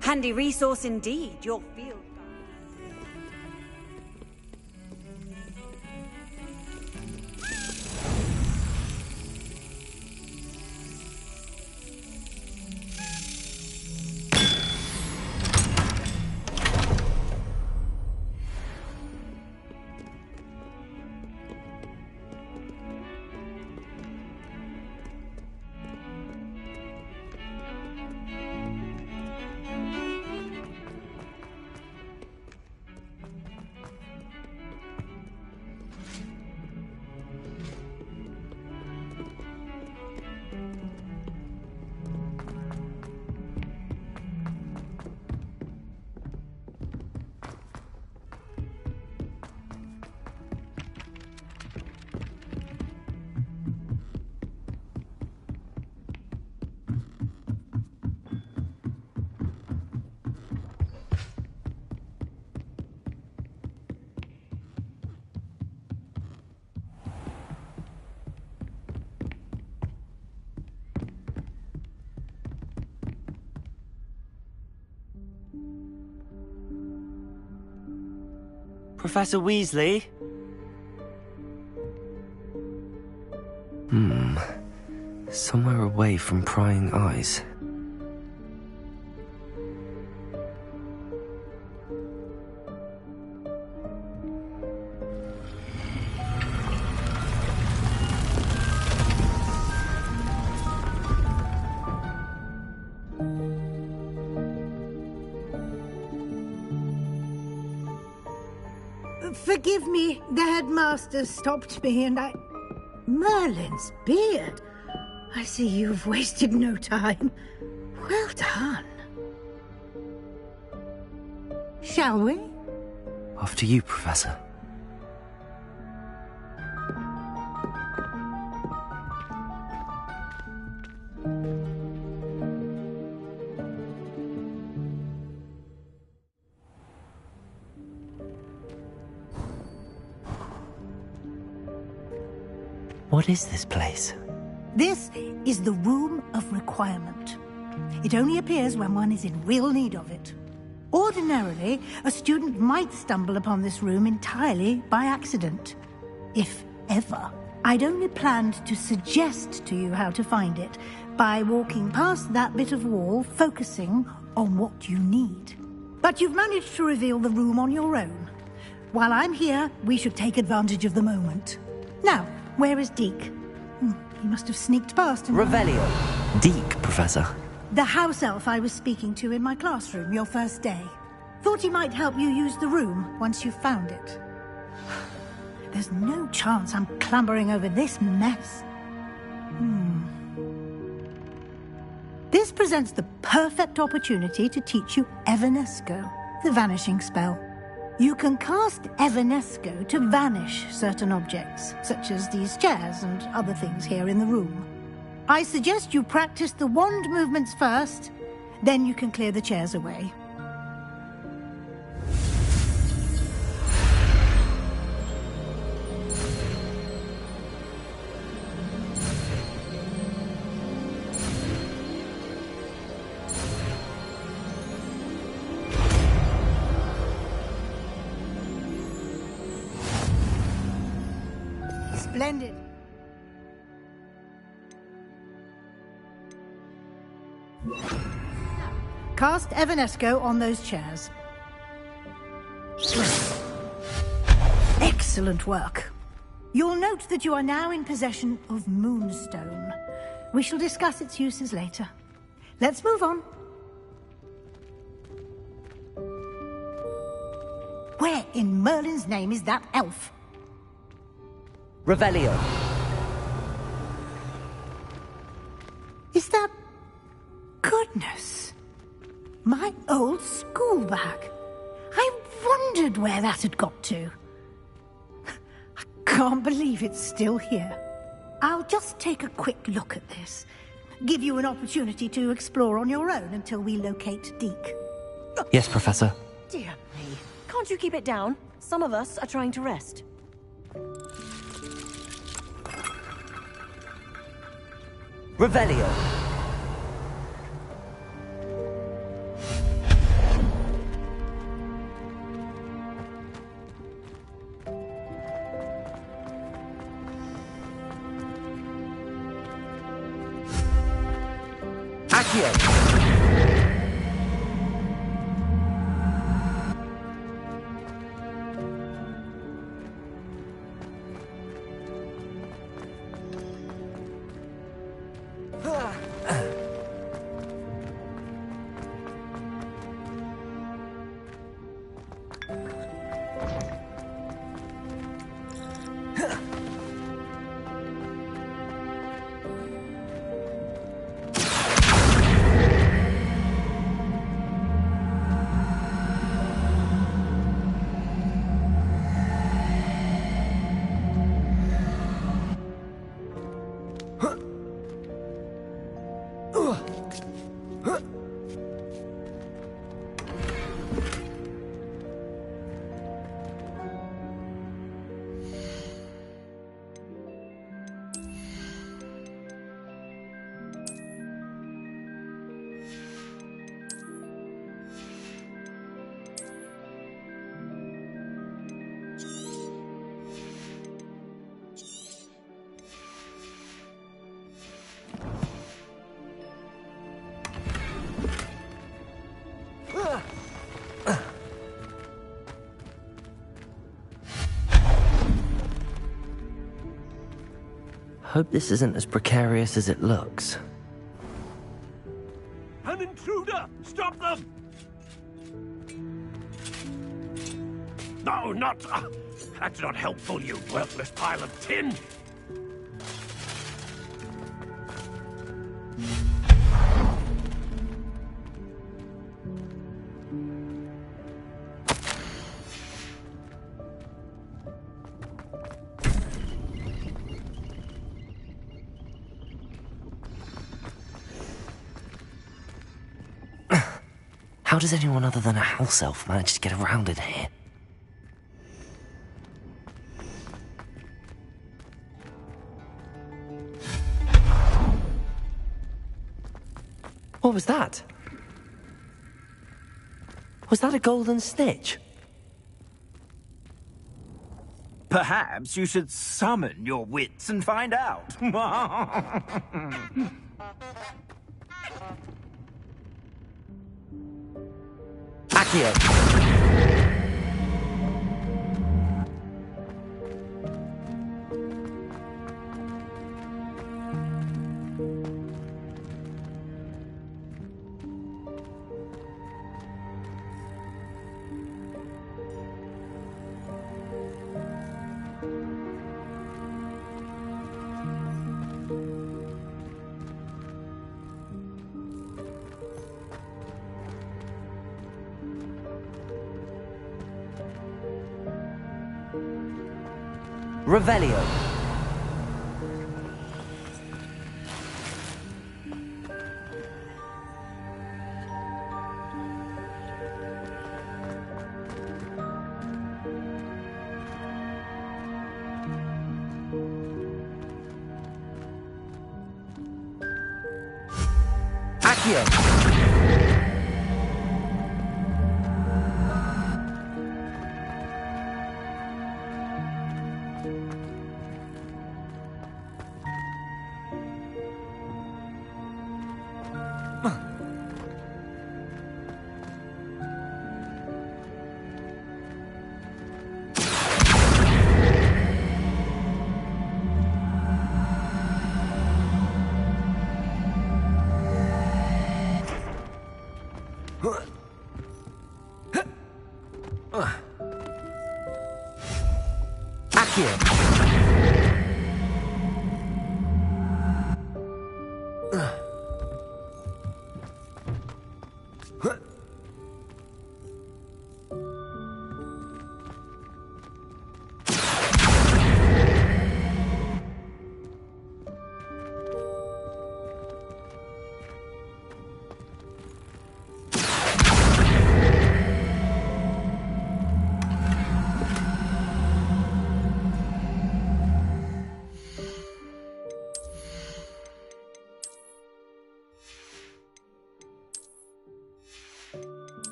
Handy resource indeed, your field guide. Professor Weasley? Somewhere away from prying eyes. Forgive me, the headmaster stopped me and I... Merlin's beard. I see you've wasted no time. Well done. Shall we? After you, Professor. What is this place? This is the Room of Requirement. It only appears when one is in real need of it. Ordinarily, a student might stumble upon this room entirely by accident. If ever. I'd only planned to suggest to you how to find it by walking past that bit of wall, focusing on what you need. But you've managed to reveal the room on your own. While I'm here, we should take advantage of the moment. Now, where is Deke? He must have sneaked past and... Revelio. Deke, Professor. The house elf I was speaking to in my classroom your first day. Thought he might help you use the room once you've found it. There's no chance I'm clambering over this mess. This presents the perfect opportunity to teach you Evanesco, the vanishing spell. You can cast Evanesco to vanish certain objects, such as these chairs and other things here in the room. I suggest you practice the wand movements first, then you can clear the chairs away. Splendid. Cast Evanesco on those chairs. Excellent work. You'll note that you are now in possession of Moonstone. We shall discuss its uses later. Let's move on. Where in Merlin's name is that elf? Revelio. Is that... Goodness. My old school bag. I wondered where that had got to. I can't believe it's still here. I'll just take a quick look at this. Give you an opportunity to explore on your own until we locate Deke. Yes, Professor. Dear me. Can't you keep it down? Some of us are trying to rest. Revelio. Accio. Hope this isn't as precarious as it looks. An intruder! Stop them! No, not... that's not helpful, you worthless pile of tin! How does anyone other than a house elf manage to get around in here? What was that? Was that a golden snitch? Perhaps you should summon your wits and find out. Accio! Revelio. Accio.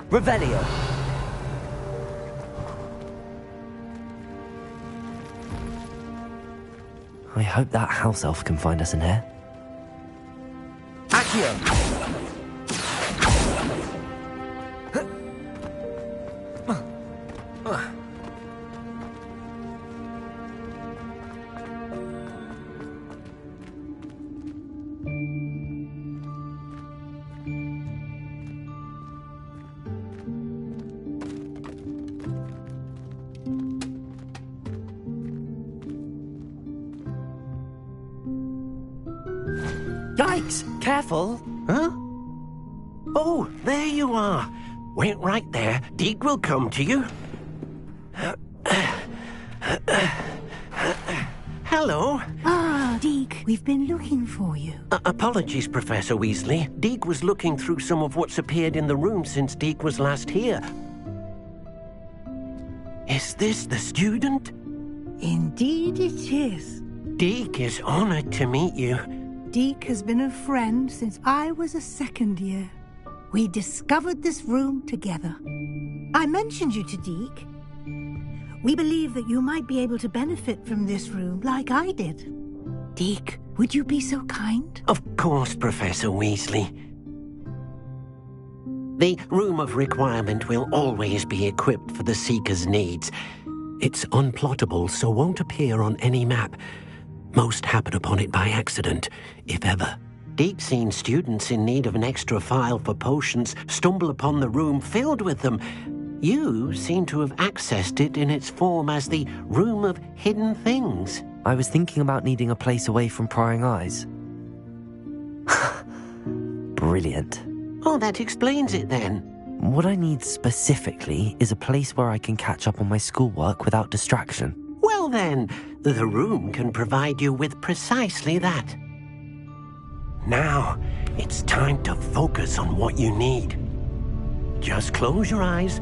Revelio. I hope that house elf can find us in here. Accio! Yikes! Careful! Huh? Oh, there you are. Wait right there. Deke will come to you. Hello. Ah, Deke, we've been looking for you. Apologies, Professor Weasley. Deke was looking through some of what's appeared in the room since Deke was last here. Is this the student? Indeed it is. Deke is honored to meet you. Deke has been a friend since I was a second year. We discovered this room together. I mentioned you to Deke. We believe that you might be able to benefit from this room like I did. Deke, would you be so kind? Of course, Professor Weasley. The Room of Requirement will always be equipped for the Seeker's needs. It's unplottable, so won't appear on any map. Most happen upon it by accident, if ever. Deke's seen students in need of an extra file for potions stumble upon the room filled with them. You seem to have accessed it in its form as the Room of Hidden Things. I was thinking about needing a place away from prying eyes. Brilliant. Oh, that explains it then. What I need specifically is a place where I can catch up on my schoolwork without distraction. Well then, the room can provide you with precisely that. Now, it's time to focus on what you need. Just close your eyes.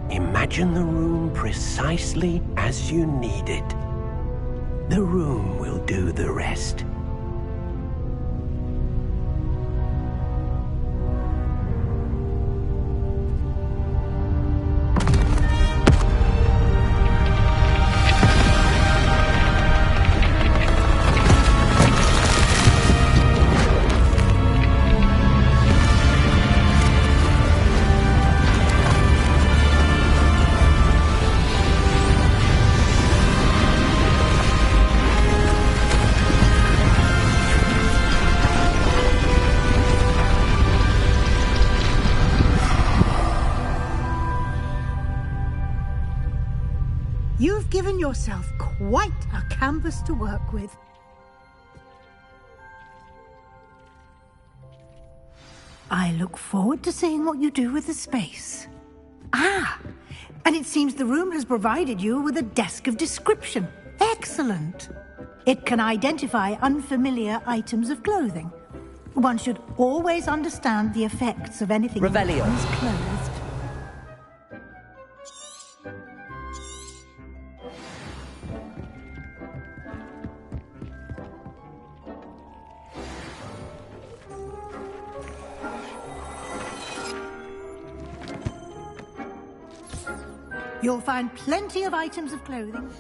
Imagine the room precisely as you need it. The room will do the rest. You've given yourself quite a canvas to work with. I look forward to seeing what you do with the space. Ah, and it seems the room has provided you with a desk of description. Excellent. It can identify unfamiliar items of clothing. One should always understand the effects of anything Revelio. one's clothed. You'll find plenty of items of clothing.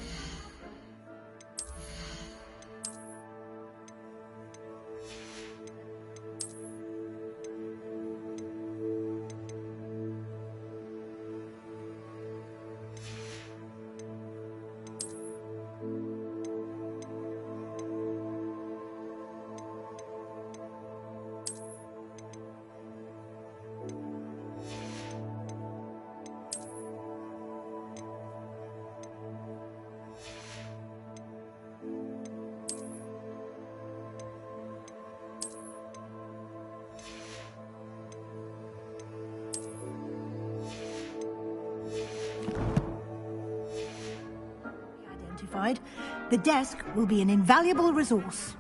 The desk will be an invaluable resource.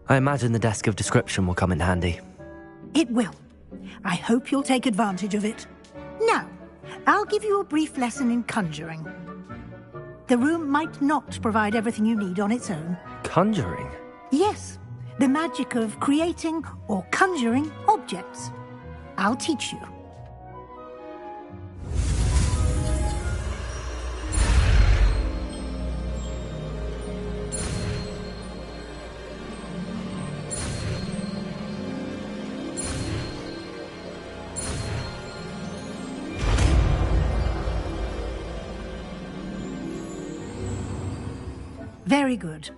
I imagine the desk of description will come in handy. It will. I hope you'll take advantage of it. Now, I'll give you a brief lesson in conjuring. The room might not provide everything you need on its own. Conjuring? Yes, the magic of creating or conjuring objects. I'll teach you. Very good.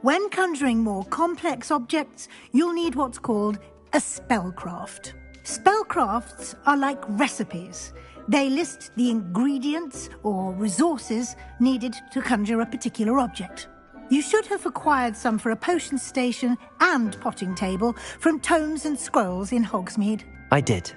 When conjuring more complex objects, you'll need what's called a spellcraft. Spellcrafts are like recipes. They list the ingredients or resources needed to conjure a particular object. You should have acquired some for a potion station and potting table from tomes and scrolls in Hogsmeade. I did.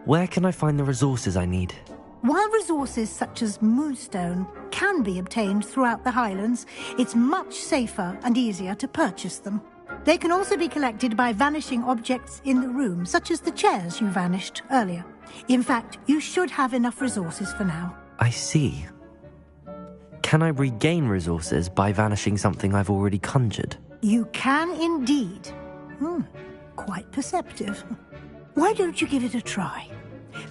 Where can I find the resources I need? While resources such as moonstone can be obtained throughout the Highlands, it's much safer and easier to purchase them. They can also be collected by vanishing objects in the room, such as the chairs you vanished earlier. In fact, you should have enough resources for now. I see. Can I regain resources by vanishing something I've already conjured? You can indeed. Quite perceptive. Why don't you give it a try?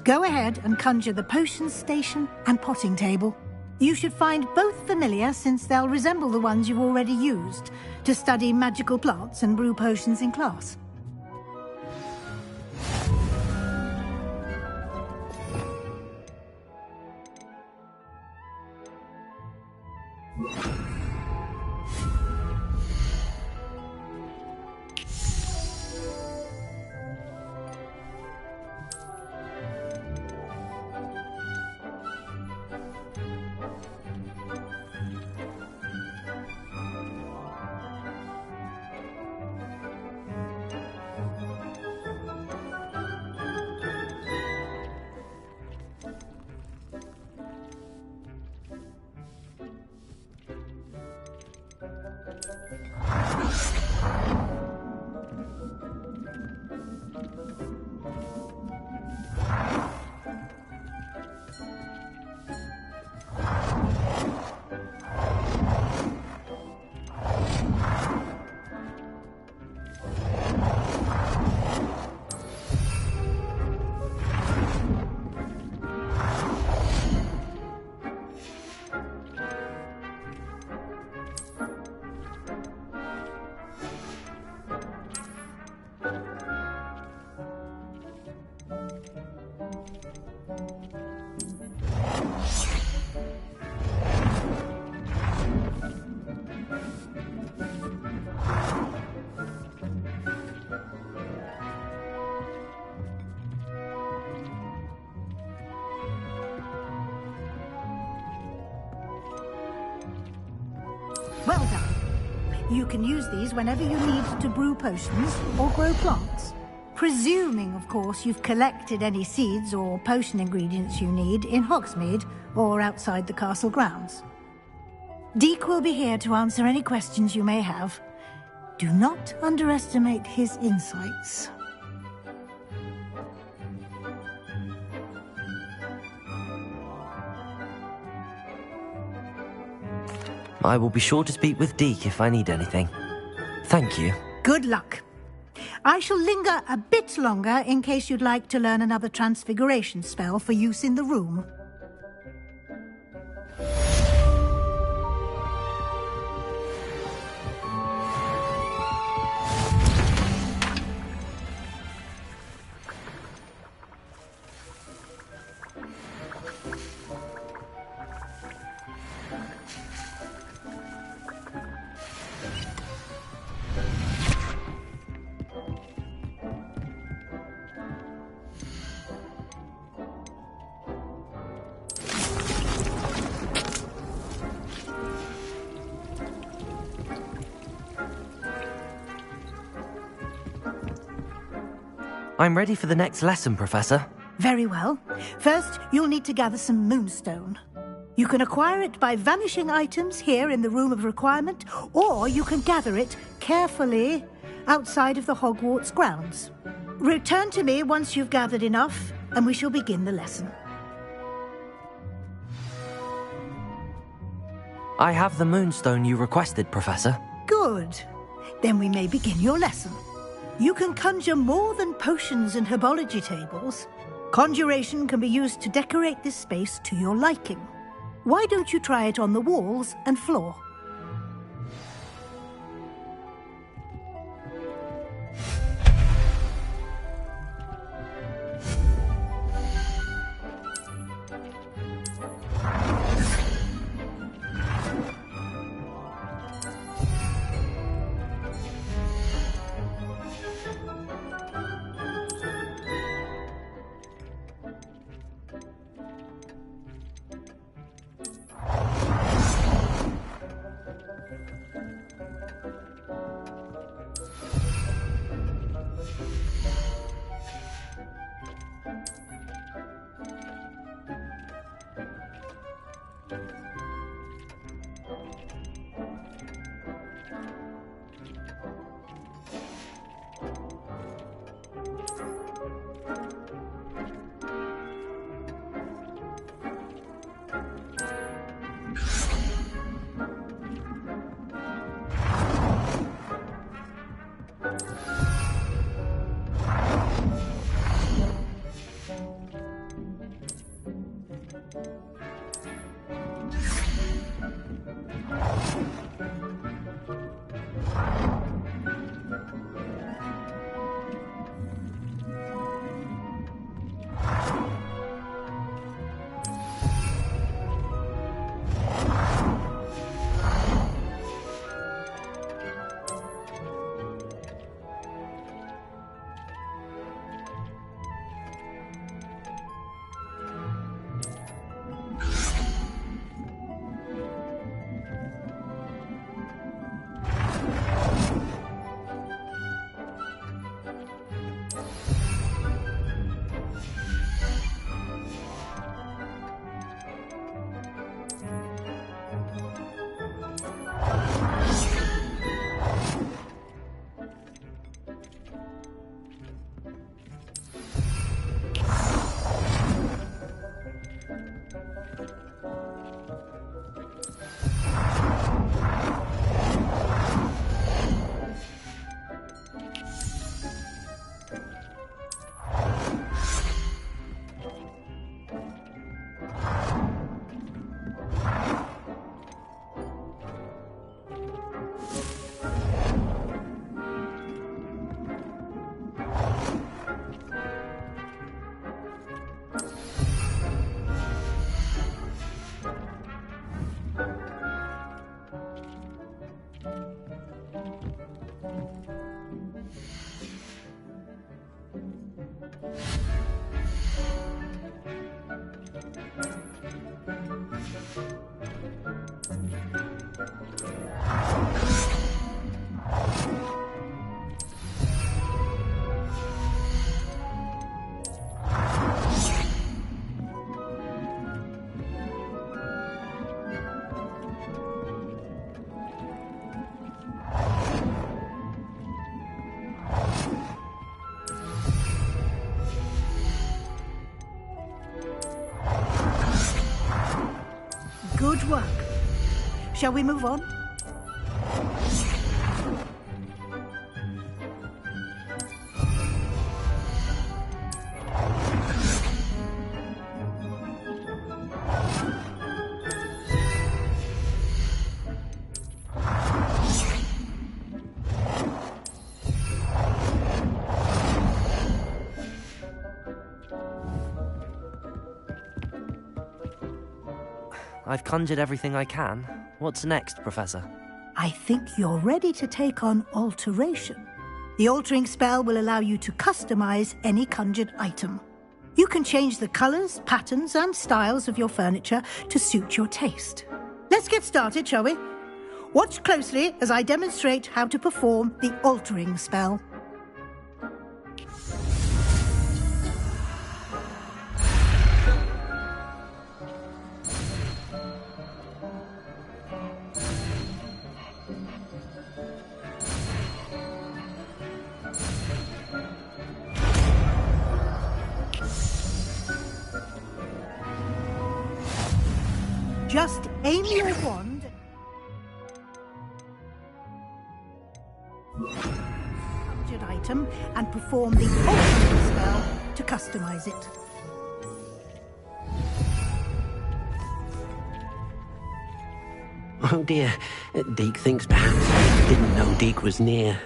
Go ahead and conjure the potions station and potting table. You should find both familiar, since they'll resemble the ones you've already used to study magical plants and brew potions in class. Well done. You can use these whenever you need to brew potions or grow plants. Presuming, of course, you've collected any seeds or potion ingredients you need in Hogsmeade or outside the castle grounds. Deek will be here to answer any questions you may have. Do not underestimate his insights. I will be sure to speak with Deek if I need anything. Thank you. Good luck. I shall linger a bit longer in case you'd like to learn another transfiguration spell for use in the room. I'm ready for the next lesson, Professor. Very well. First, you'll need to gather some moonstone. You can acquire it by vanishing items here in the Room of Requirement, or you can gather it carefully outside of the Hogwarts grounds. Return to me once you've gathered enough, and we shall begin the lesson. I have the moonstone you requested, Professor. Good. Then we may begin your lesson. You can conjure more than potions and herbology tables. Conjuration can be used to decorate this space to your liking. Why don't you try it on the walls and floor? Shall we move on? I've conjured everything I can. What's next, Professor? I think you're ready to take on alteration. The altering spell will allow you to customize any conjured item. You can change the colors, patterns, and styles of your furniture to suit your taste. Let's get started, shall we? Watch closely as I demonstrate how to perform the altering spell. Just aim your wand conjured item and perform the altering spell to customize it. Oh dear, Deke thinks perhaps he didn't know Deke was near.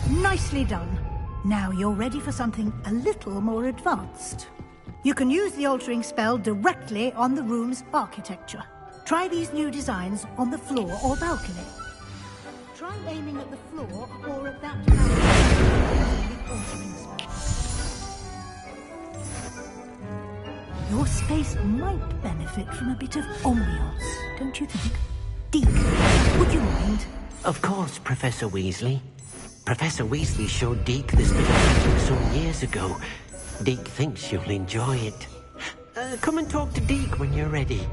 Nicely done. Now you're ready for something a little more advanced. You can use the altering spell directly on the room's architecture. Try these new designs on the floor or balcony. Try aiming at the floor or at that balcony using the altering spell. Your space might benefit from a bit of ambiance, don't you think? Deke, would you mind? Of course, Professor Weasley. Professor Weasley showed Deke this bit of magic some years ago. Deke thinks you'll enjoy it. Come and talk to Deke when you're ready.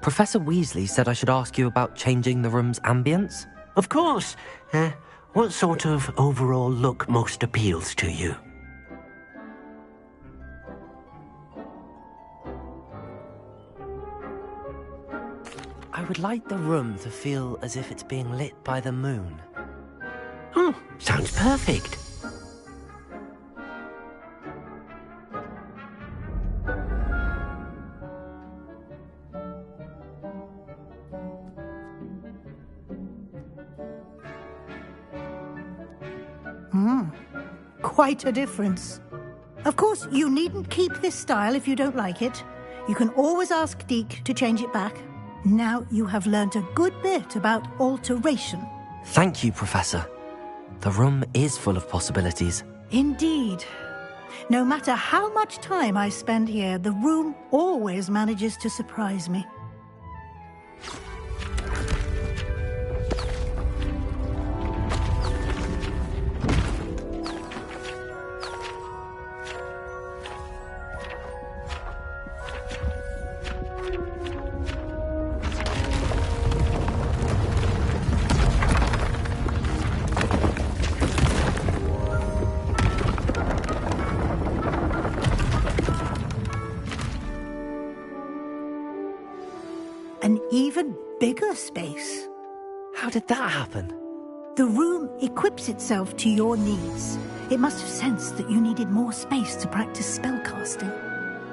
Professor Weasley said I should ask you about changing the room's ambience? Of course. What sort of overall look most appeals to you? I would like the room to feel as if it's being lit by the moon. Oh, sounds perfect. Quite a difference. Of course, you needn't keep this style if you don't like it. You can always ask Deke to change it back. Now you have learnt a good bit about alteration. Thank you, Professor. The room is full of possibilities. Indeed. No matter how much time I spend here, the room always manages to surprise me. An even bigger space. How did that happen? The room equips itself to your needs. It must have sensed that you needed more space to practice spellcasting.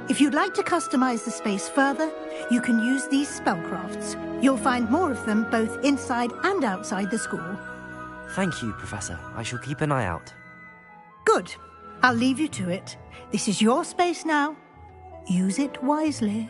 If you'd like to customize the space further, you can use these spellcrafts. You'll find more of them both inside and outside the school. Thank you, Professor. I shall keep an eye out. Good. I'll leave you to it. This is your space now. Use it wisely.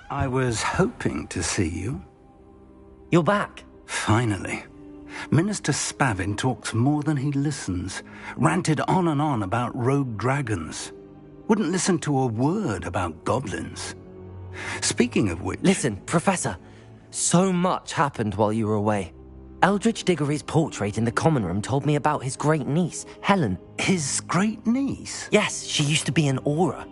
I was hoping to see you. You're back. Finally. Minister Spavin talks more than he listens. Ranted on and on about rogue dragons. Wouldn't listen to a word about goblins. Speaking of which... Listen, Professor. So much happened while you were away. Eldridge Diggory's portrait in the common room told me about his great niece, Helen. His great niece? Yes, she used to be an Auror.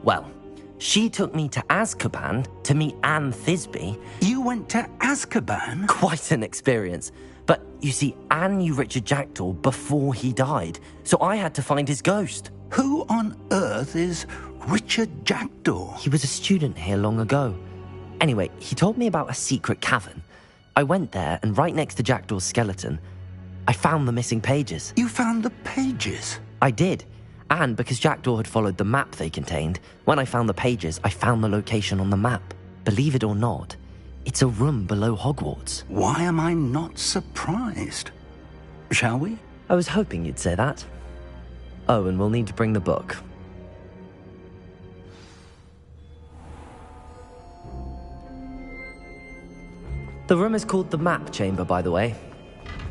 Well, she took me to Azkaban to meet Anne Thisbe. You went to Azkaban? Quite an experience. But you see, Anne knew Richard Jackdaw before he died, so I had to find his ghost. Who on earth is Richard Jackdaw? He was a student here long ago. Anyway, he told me about a secret cavern. I went there, and right next to Jackdaw's skeleton, I found the missing pages. You found the pages? I did. And because Jackdaw had followed the map they contained, when I found the pages, I found the location on the map. Believe it or not, it's a room below Hogwarts. Why am I not surprised? Shall we? I was hoping you'd say that. Oh, and we'll need to bring the book. The room is called the Map Chamber, by the way.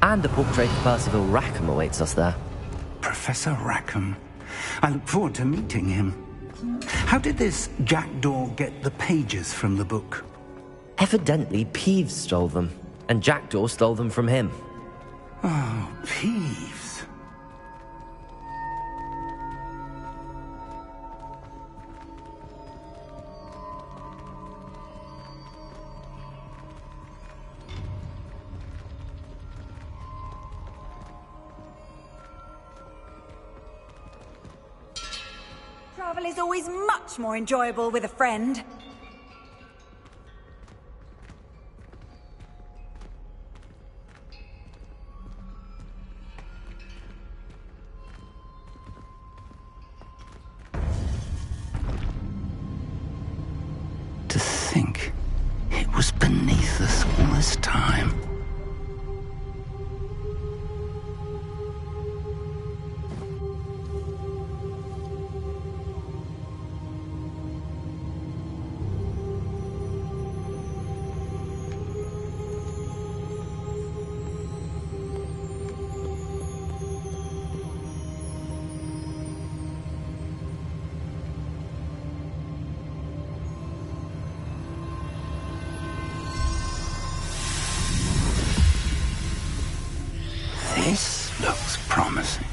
And a portrait of Percival Rackham awaits us there. Professor Rackham. I look forward to meeting him. How did this Jackdaw get the pages from the book? Evidently, Peeves stole them, and Jackdaw stole them from him. Oh, Peeves. Travel is always much more enjoyable with a friend. To think it was beneath us all this time. This looks promising.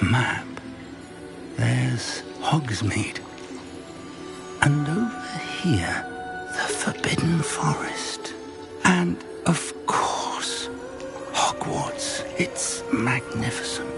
A map. There's Hogsmeade. And over here, the Forbidden Forest. And, of course, Hogwarts. It's magnificent.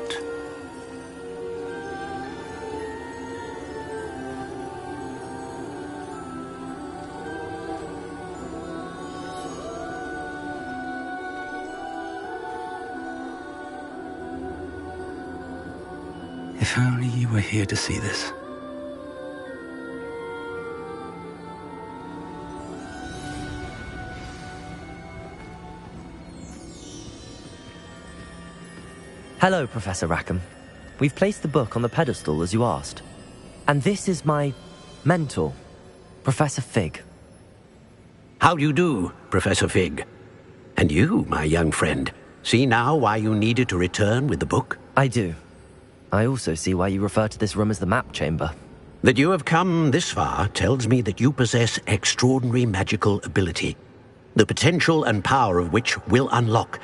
If only you were here to see this. Hello, Professor Rackham. We've placed the book on the pedestal as you asked. And this is my mentor, Professor Fig. How do you do, Professor Fig? And you, my young friend, see now why you needed to return with the book? I do. I also see why you refer to this room as the Map Chamber. That you have come this far tells me that you possess extraordinary magical ability, the potential and power of which will unlock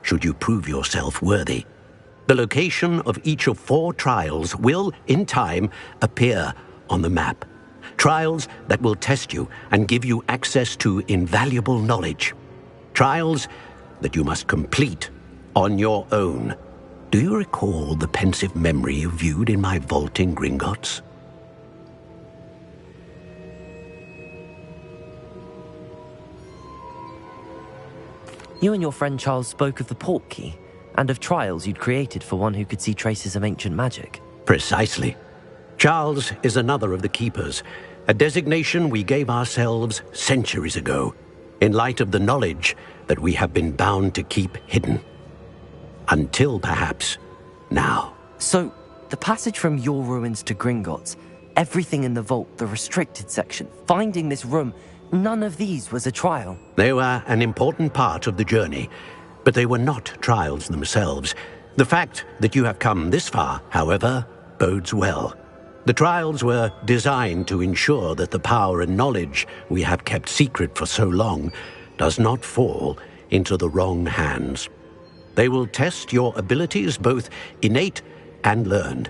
should you prove yourself worthy. The location of each of 4 trials will, in time, appear on the map. Trials that will test you and give you access to invaluable knowledge. Trials that you must complete on your own. Do you recall the pensive memory you viewed in my vault in Gringotts? You and your friend Charles spoke of the port key, and of trials you'd created for one who could see traces of ancient magic. Precisely. Charles is another of the Keepers, a designation we gave ourselves centuries ago, in light of the knowledge that we have been bound to keep hidden. Until, perhaps, now. So, the passage from your ruins to Gringotts, everything in the vault, the restricted section, finding this room, none of these was a trial. They were an important part of the journey, but they were not trials themselves. The fact that you have come this far, however, bodes well. The trials were designed to ensure that the power and knowledge we have kept secret for so long does not fall into the wrong hands. They will test your abilities, both innate and learned.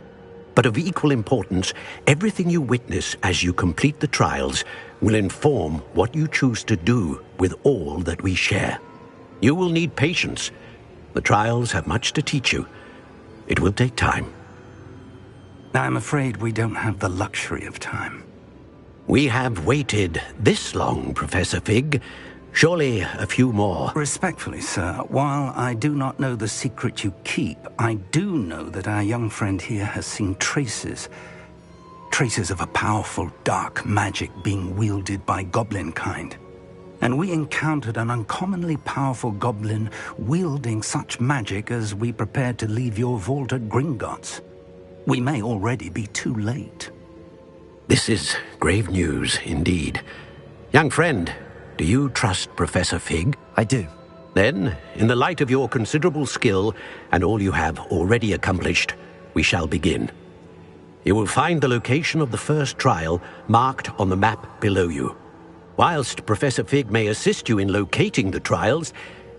But of equal importance, everything you witness as you complete the trials will inform what you choose to do with all that we share. You will need patience. The trials have much to teach you. It will take time. I'm afraid we don't have the luxury of time. We have waited this long, Professor Fig. Surely a few more. Respectfully, sir, while I do not know the secret you keep, I do know that our young friend here has seen traces of a powerful dark magic being wielded by goblin kind. And we encountered an uncommonly powerful goblin wielding such magic as we prepared to leave your vault at Gringotts. We may already be too late. This is grave news indeed. Young friend, do you trust Professor Fig? I do. Then, in the light of your considerable skill and all you have already accomplished, we shall begin. You will find the location of the first trial marked on the map below you. Whilst Professor Fig may assist you in locating the trials,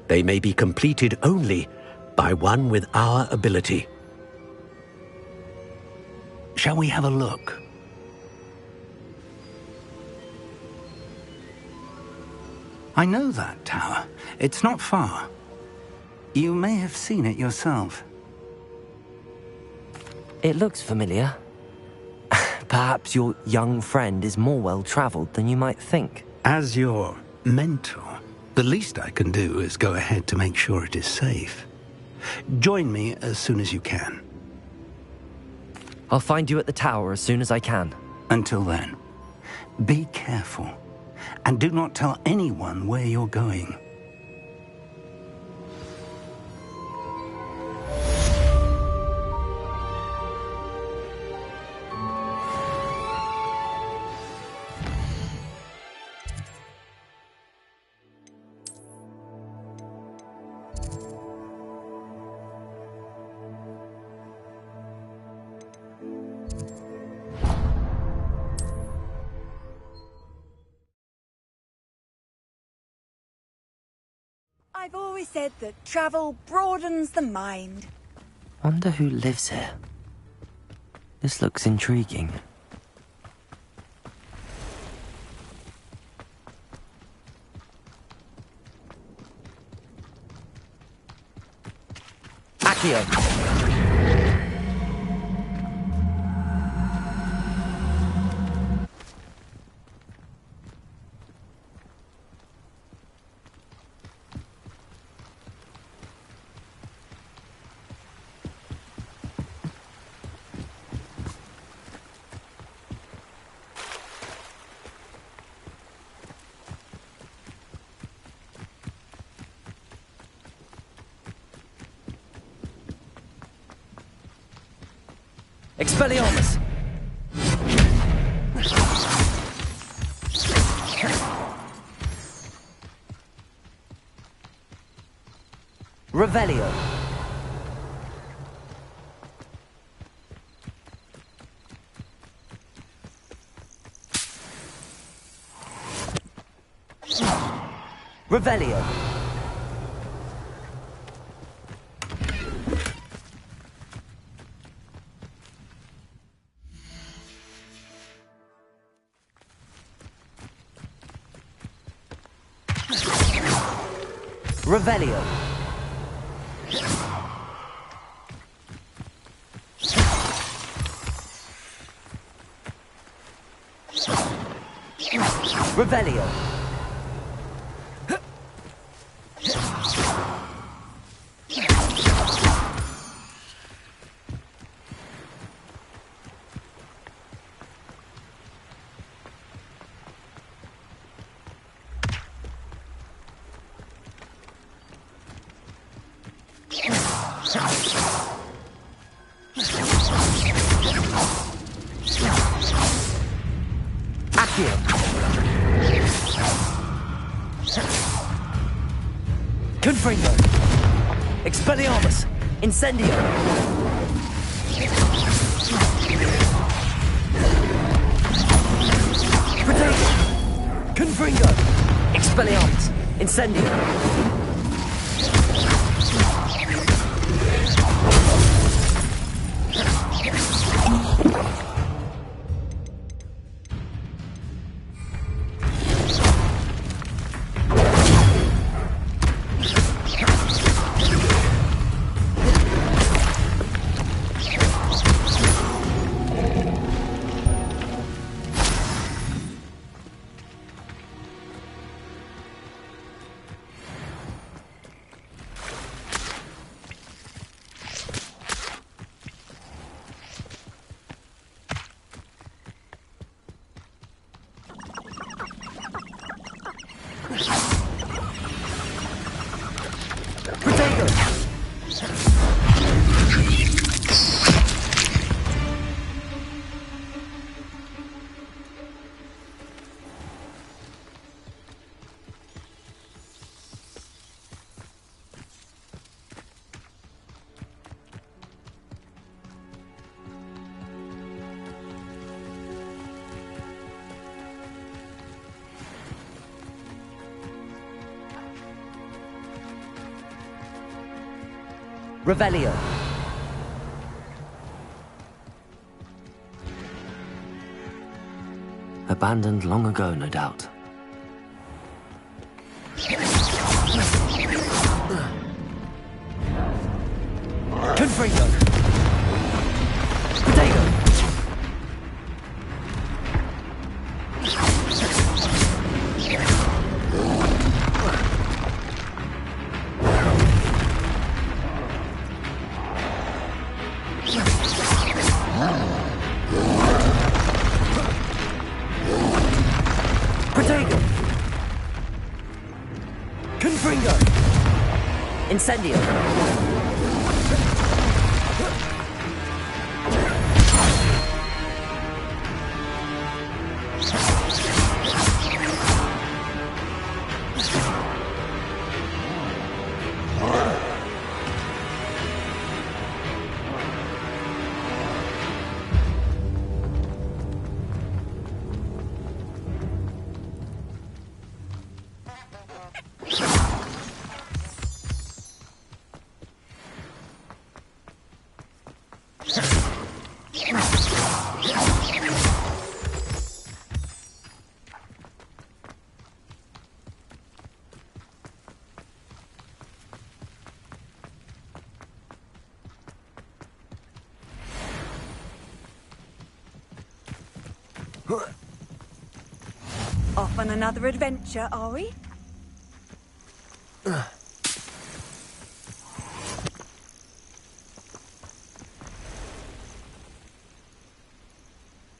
they may be completed only by one with our ability. Shall we have a look? I know that tower. It's not far. You may have seen it yourself. It looks familiar. Perhaps your young friend is more well-traveled than you might think. As your mentor, the least I can do is go ahead to make sure it is safe. Join me as soon as you can. I'll find you at the tower as soon as I can. Until then, be careful, and do not tell anyone where you're going. I've always said that travel broadens the mind. Wonder who lives here. This looks intriguing. Accio! Expelliarmus! Revelio! Revelio! Revelio. Revelio. Accio. Confringo. Expelliarmus. Incendio. Protego. Confringo. Expelliarmus. Incendio. Revelio. Abandoned long ago, no doubt. Confringo. Protego. Confringo. Incendio. Off on another adventure, are we?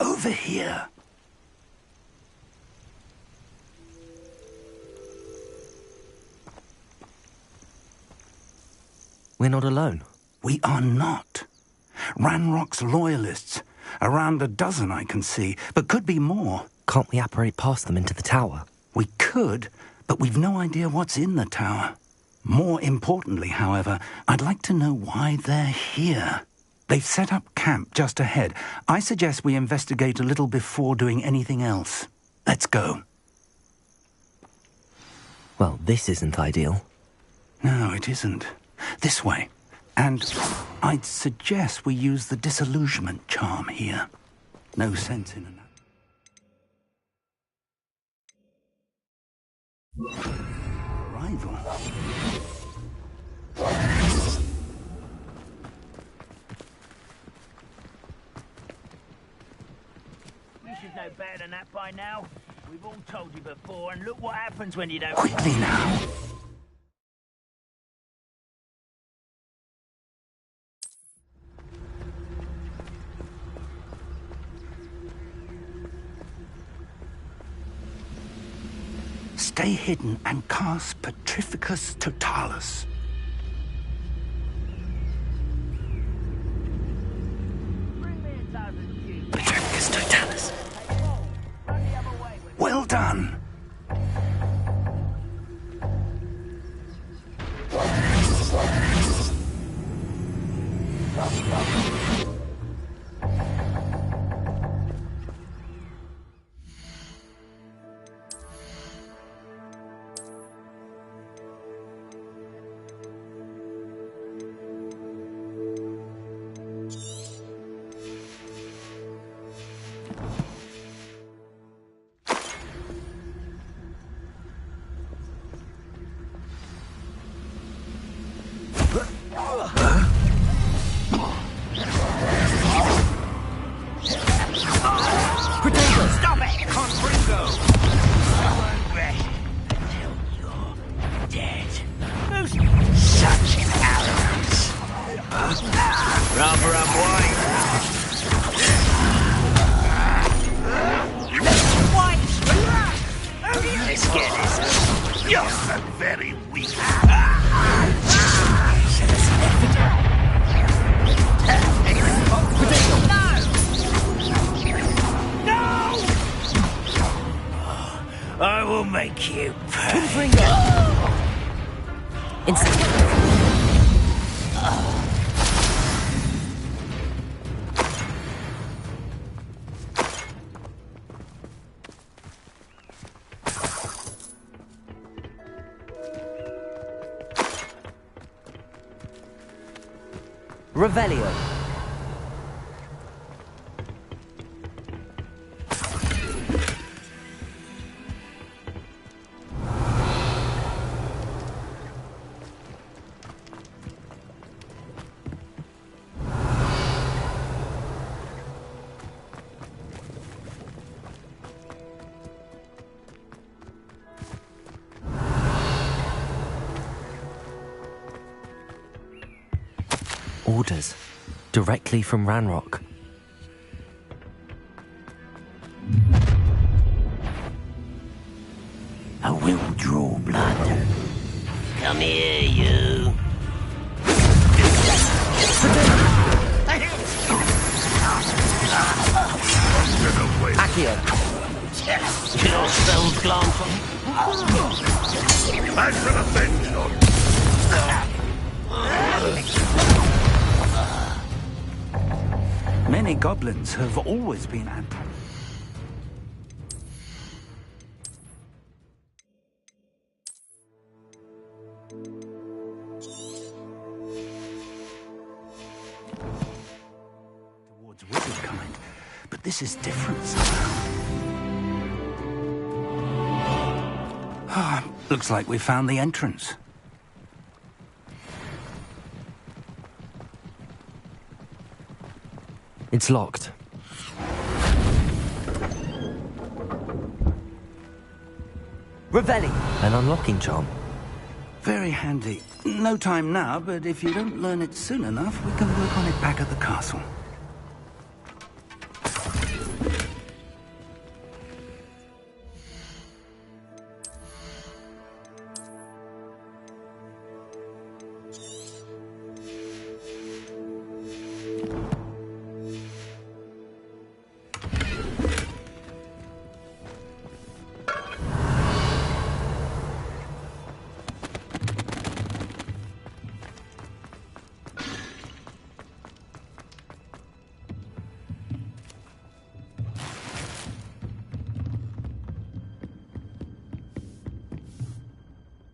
Over here. We're not alone. We are not. Ranrock's loyalists. Around a dozen I can see, but could be more. Can't we apparate past them into the tower? We could, but we've no idea what's in the tower. More importantly, however, I'd like to know why they're here. They've set up camp just ahead. I suggest we investigate a little before doing anything else. Let's go. Well, this isn't ideal. No, it isn't. This way. And I'd suggest we use the disillusionment charm here. No sense in that. Right. survival. You should know better than that by now. We've all told you before, and look what happens when you don't... Quickly now! Stay hidden and cast Petrificus Totalis. Petrificus Totalis. Well done! Stop it! Confringo! I won't rest until you're dead. Such arrogance. Rather unwise. Let's get this. You're so very weak. I will make you pay. Revelio. Orders. Directly from Ranrock. I will draw blood. Come here, you. Accio. Your spells glance on. I shall avenge on. Many goblins have always been anti. Towards wizard kind, but this is different somehow. Looks like we found the entrance. It's locked. Revelli! An unlocking charm. Very handy. No time now, but if you don't learn it soon enough, we can work on it back at the castle.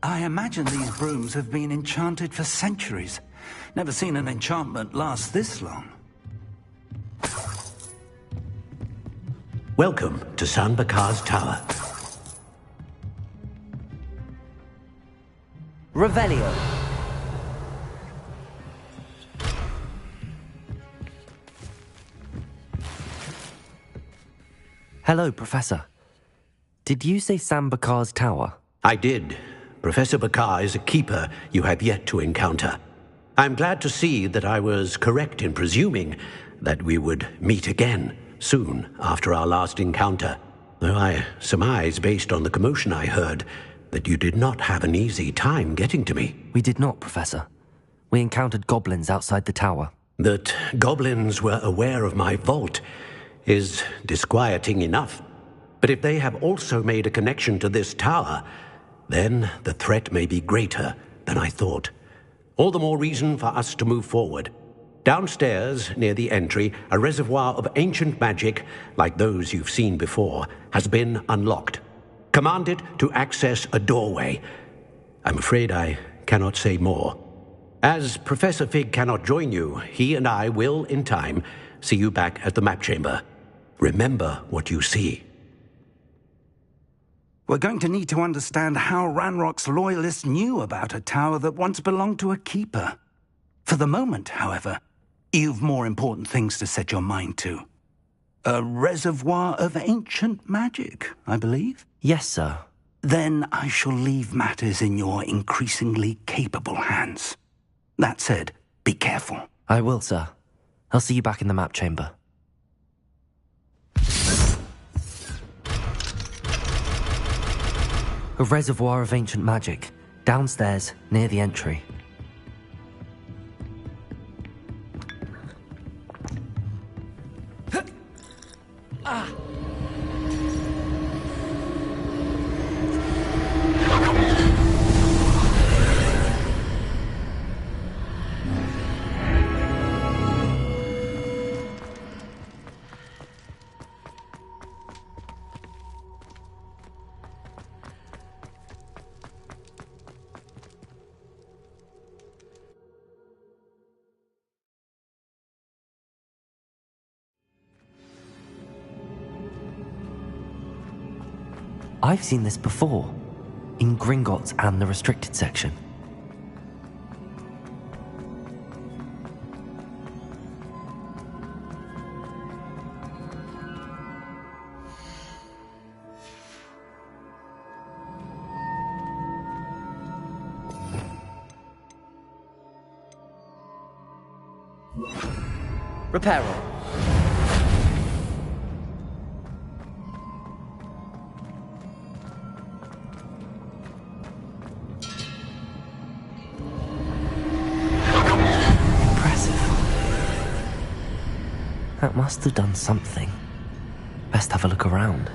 I imagine these brooms have been enchanted for centuries. Never seen an enchantment last this long. Welcome to San Bakar's Tower. Revelio. Hello, Professor. Did you say Sam Bakar's tower? I did. Professor Bakar is a keeper you have yet to encounter. I'm glad to see that I was correct in presuming that we would meet again soon after our last encounter, though I surmise, based on the commotion I heard, that you did not have an easy time getting to me. We did not, Professor. We encountered goblins outside the tower. That goblins were aware of my vault is disquieting enough. But if they have also made a connection to this tower, then the threat may be greater than I thought. All the more reason for us to move forward. Downstairs, near the entry, a reservoir of ancient magic, like those you've seen before, has been unlocked. Command it to access a doorway. I'm afraid I cannot say more. As Professor Fig cannot join you, he and I will, in time, see you back at the map chamber. Remember what you see. We're going to need to understand how Ranrock's loyalists knew about a tower that once belonged to a keeper. For the moment, however, you've more important things to set your mind to. A reservoir of ancient magic, I believe? Yes, sir. Then I shall leave matters in your increasingly capable hands. That said, be careful. I will, sir. I'll see you back in the map chamber. A reservoir of ancient magic, downstairs, near the entry. I've seen this before, in Gringotts and the restricted section. Reparo. That must have done something. Best have a look around.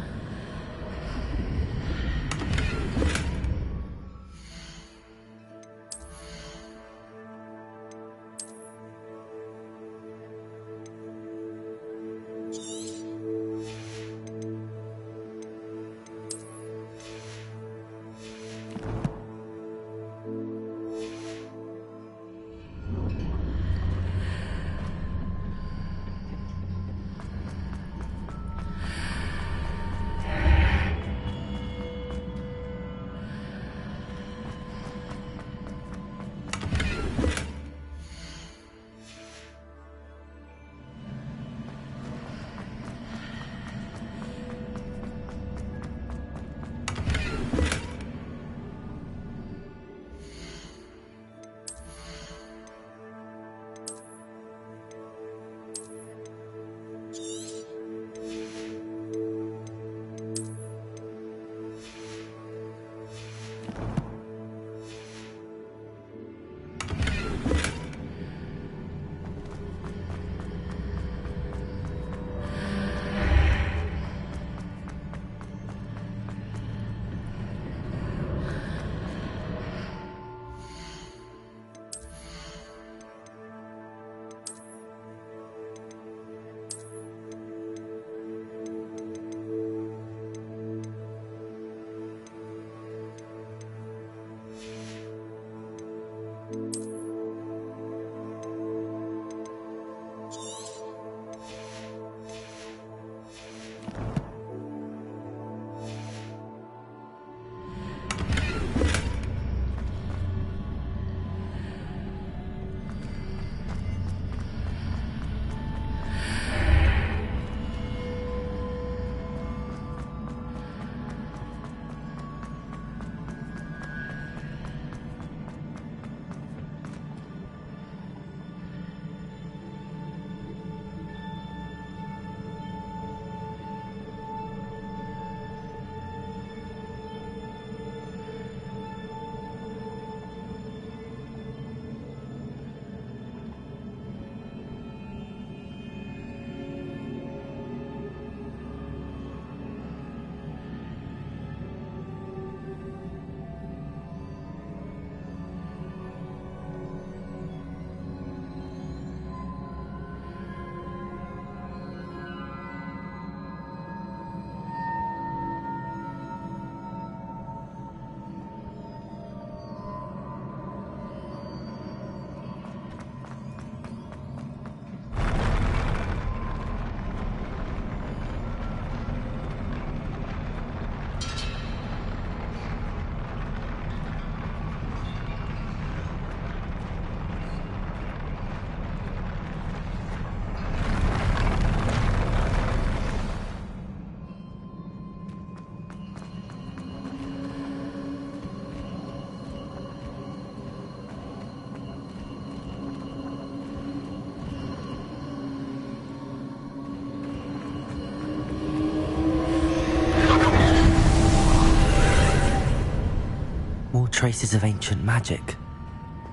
traces of ancient magic.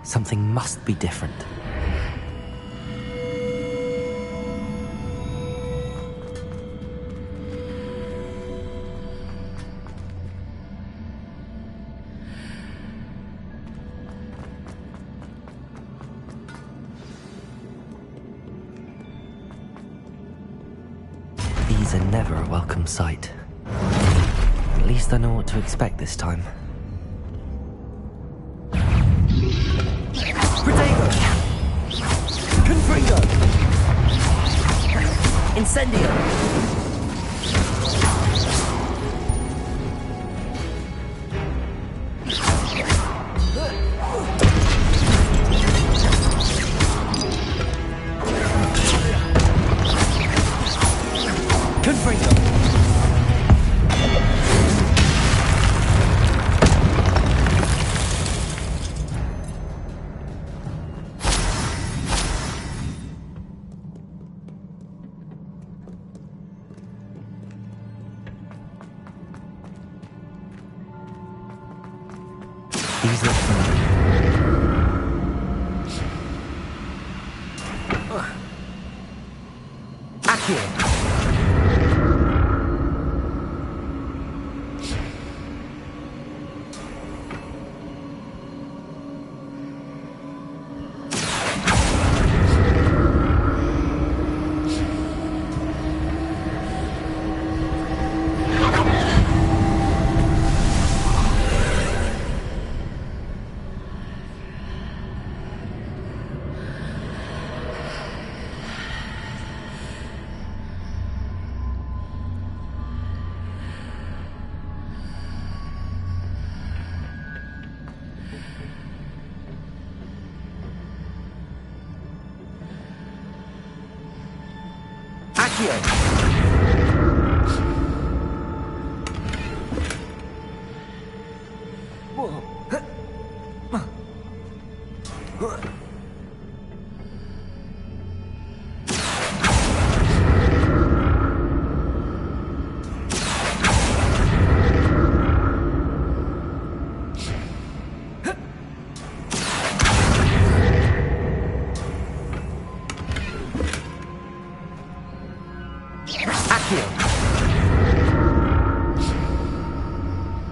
Something must be different. These are never a welcome sight. At least I know what to expect this time. Protego! Confringo! Incendio! These look familiar. Accio!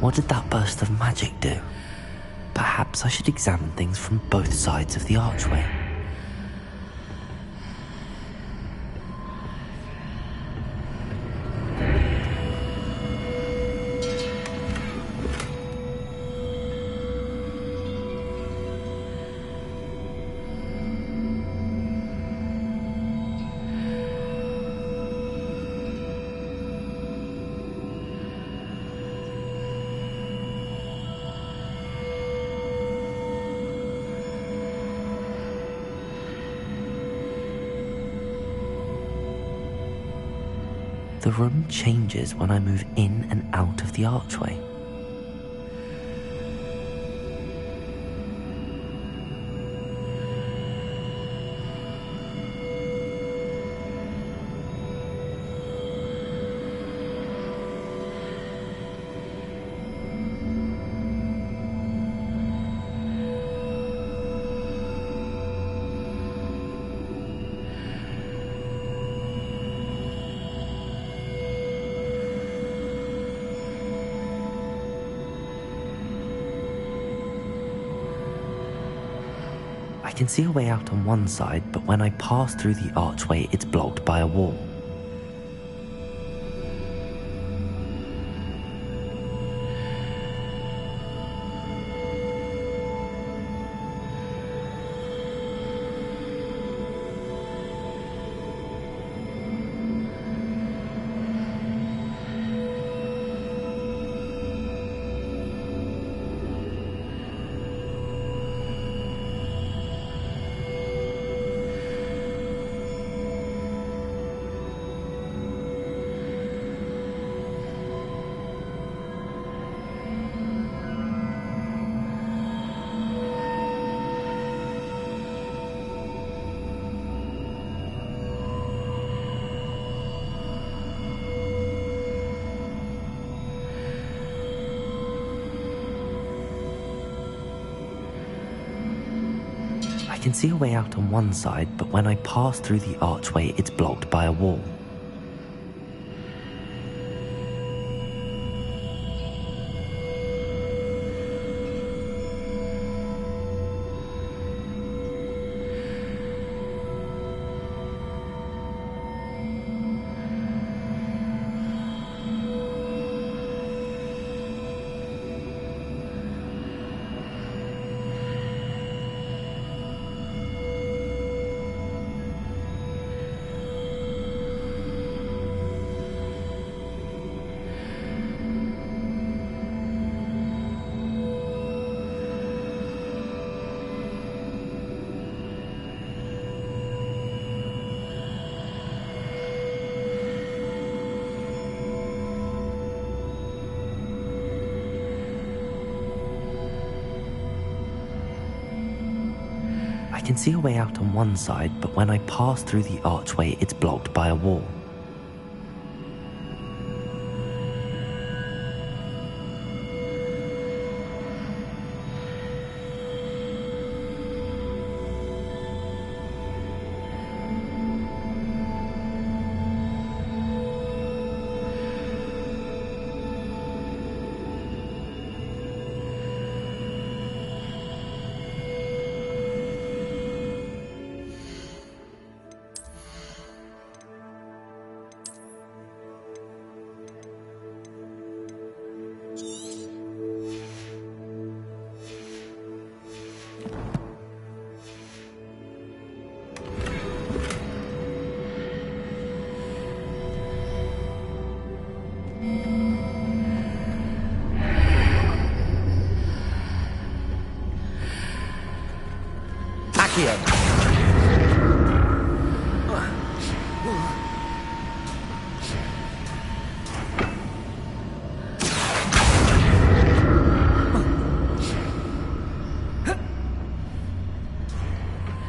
What did that burst of magic do? Perhaps I should examine things from both sides of the archway. The room changes when I move in and out of the archway. I can see a way out on one side, but when I pass through the archway, it's blocked by a wall. can see a way out on one side, but when I pass through the archway, it's blocked by a wall. I can see a way out on one side, but when I pass through the archway, it's blocked by a wall.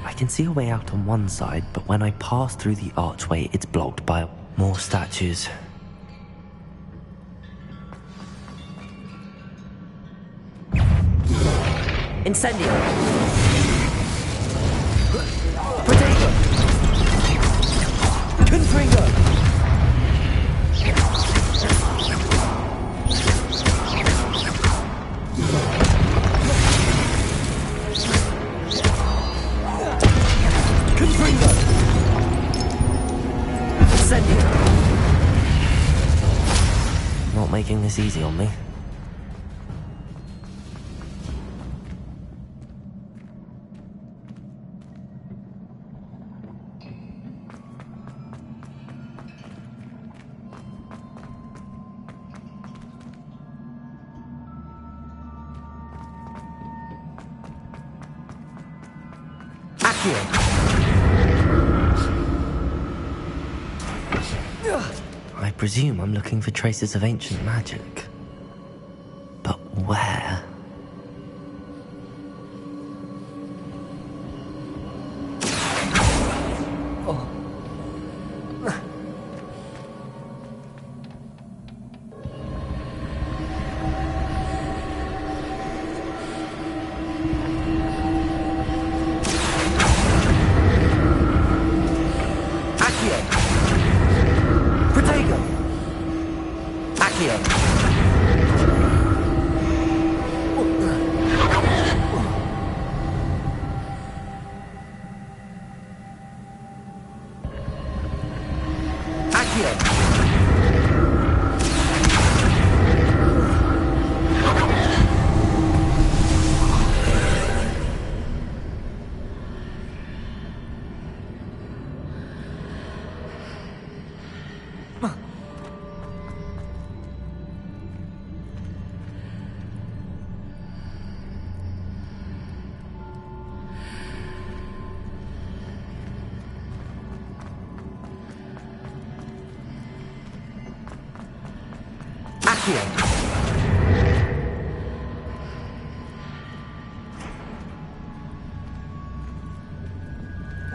I can see a way out on one side, but when I pass through the archway, it's blocked by more statues. Incendio! Potato! Confringo! Confringo! Incendio! Not making this easy on me. I presume I'm looking for traces of ancient magic. But where?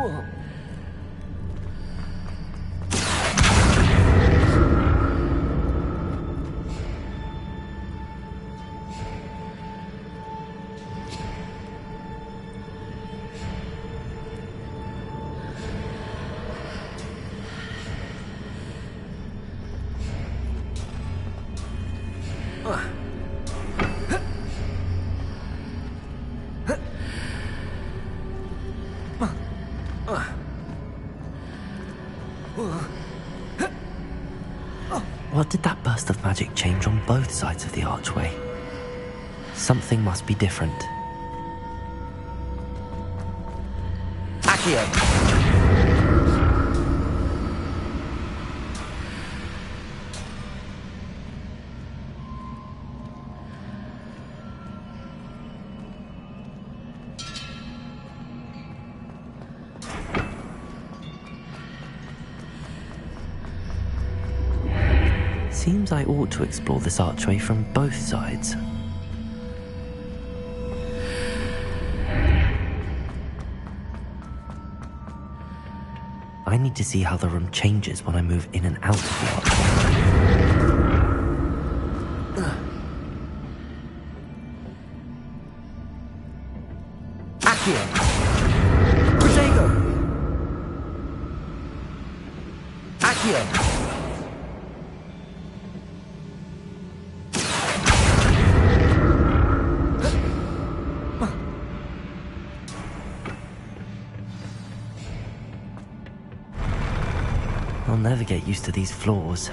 Whoa. What did that burst of magic change on both sides of the archway? Something must be different. Accio. Seems I ought to explore this archway from both sides. I need to see how the room changes when I move in and out of the archway. Accio. Protego. Accio. I'll never get used to these floors.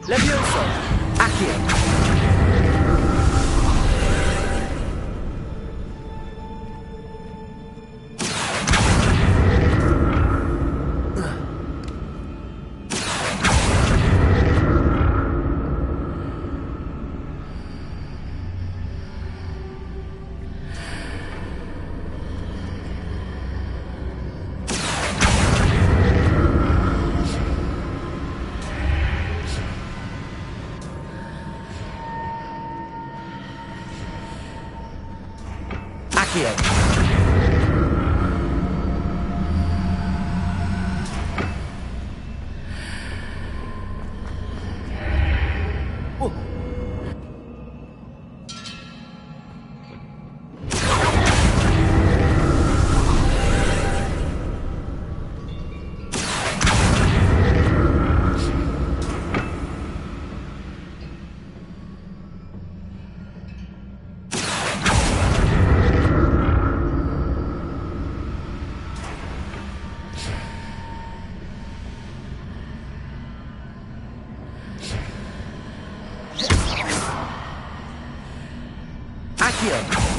Levioso. Accio. Accio.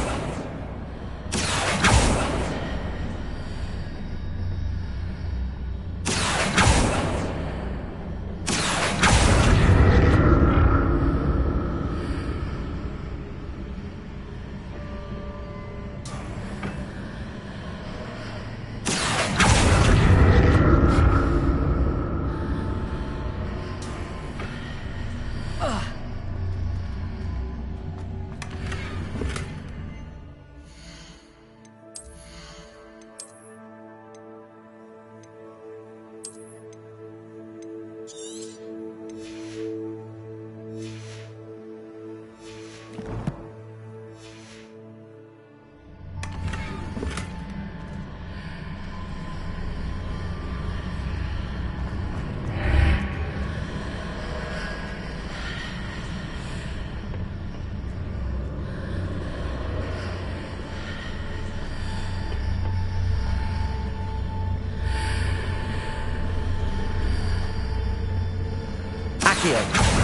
Accio.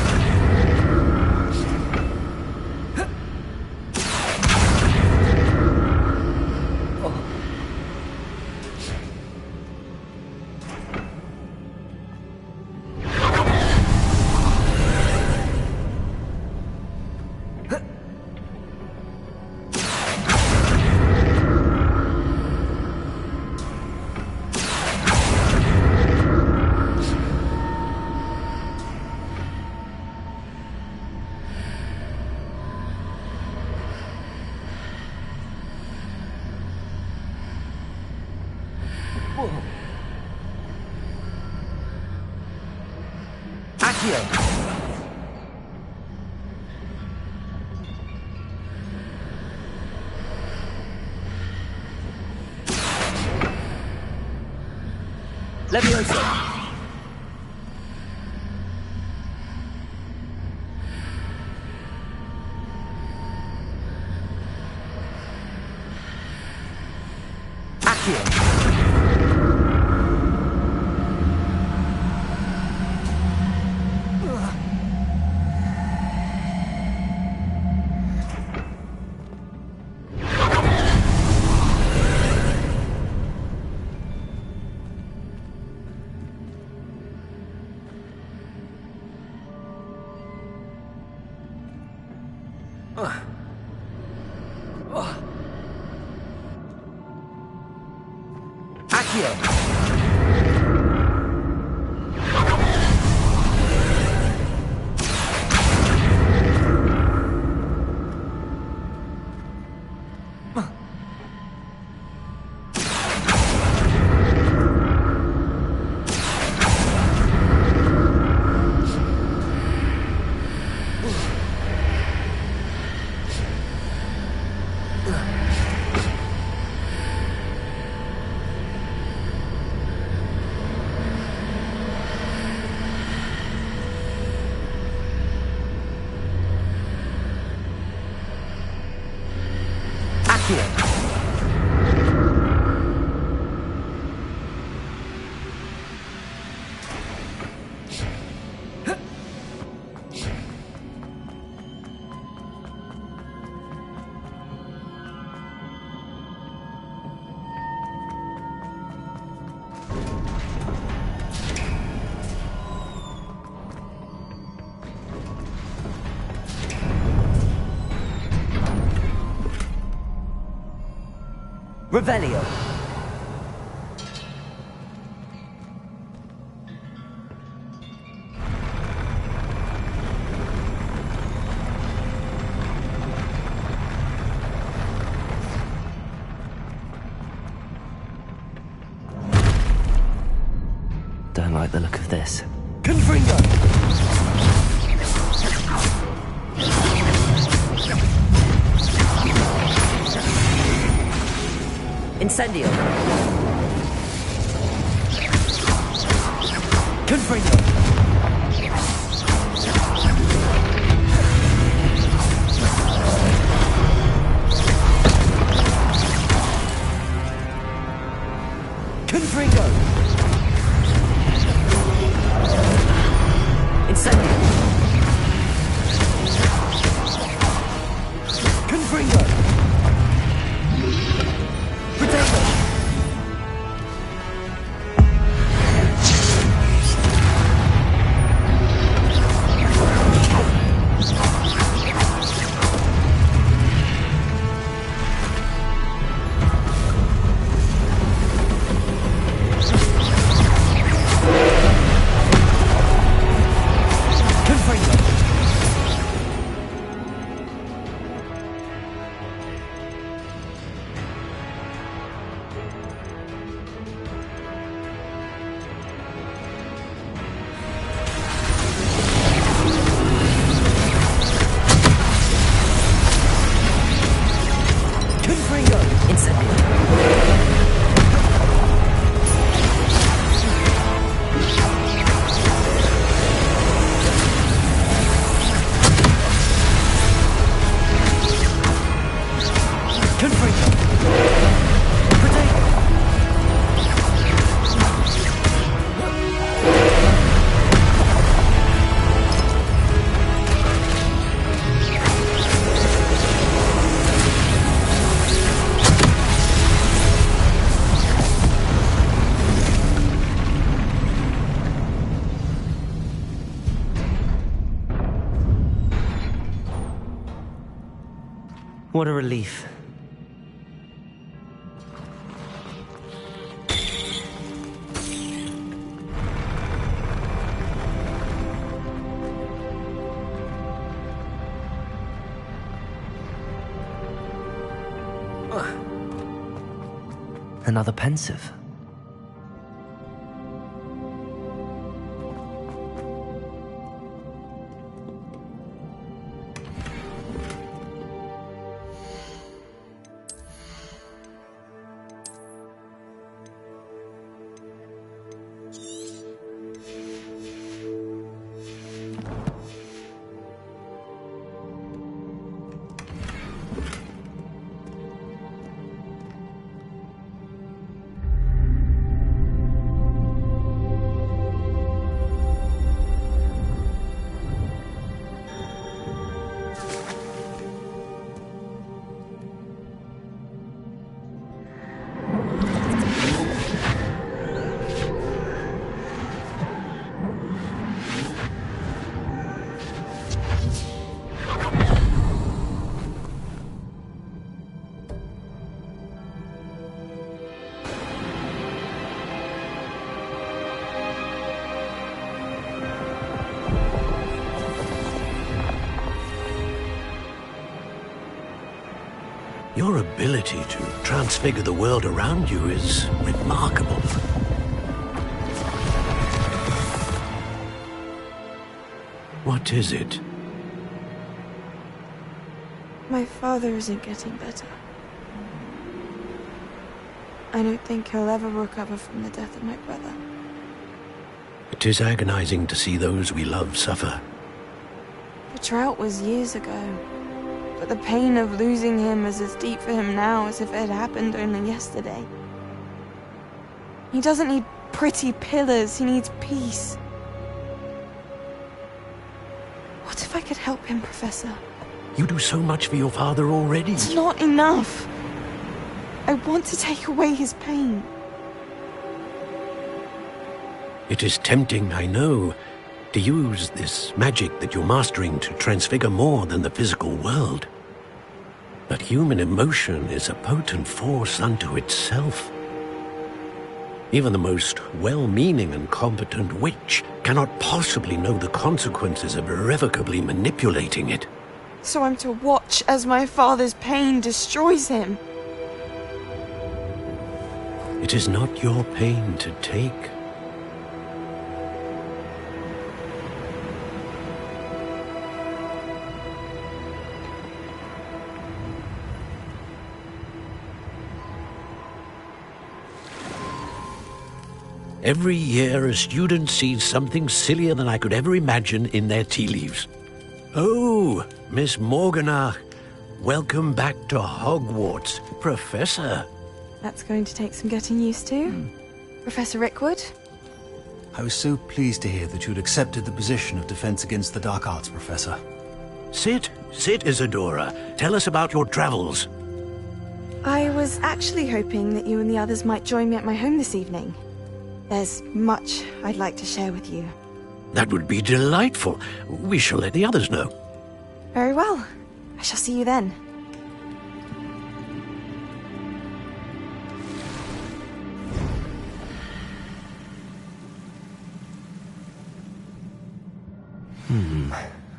Accio. Levioso. Accio. Accio. Revelio. Don't like the look of this. Confringo. Incendio. Confringo. Confringo. Incendio. Confringo. What a relief. Another pensive. Your ability to transfigure the world around you is remarkable. What is it? My father isn't getting better. I don't think he'll ever recover from the death of my brother. It is agonizing to see those we love suffer. The drought was years ago, but the pain of losing him is as deep for him now as if it had happened only yesterday. He doesn't need pretty pillars, he needs peace. What if I could help him, Professor? You do so much for your father already. It's not enough. I want to take away his pain. It is tempting, I know, to use this magic that you're mastering to transfigure more than the physical world. But human emotion is a potent force unto itself. Even the most well-meaning and competent witch cannot possibly know the consequences of irrevocably manipulating it. So I'm to watch as my father's pain destroys him. It is not your pain to take. Every year, a student sees something sillier than I could ever imagine in their tea leaves. Oh, Miss Morganach, welcome back to Hogwarts, Professor. That's going to take some getting used to. Professor Rickwood? I was so pleased to hear that you'd accepted the position of Defense Against the Dark Arts, Professor. Sit, Isadora. Tell us about your travels. I was actually hoping that you and the others might join me at my home this evening. There's much I'd like to share with you. That would be delightful. We shall let the others know. Very well. I shall see you then.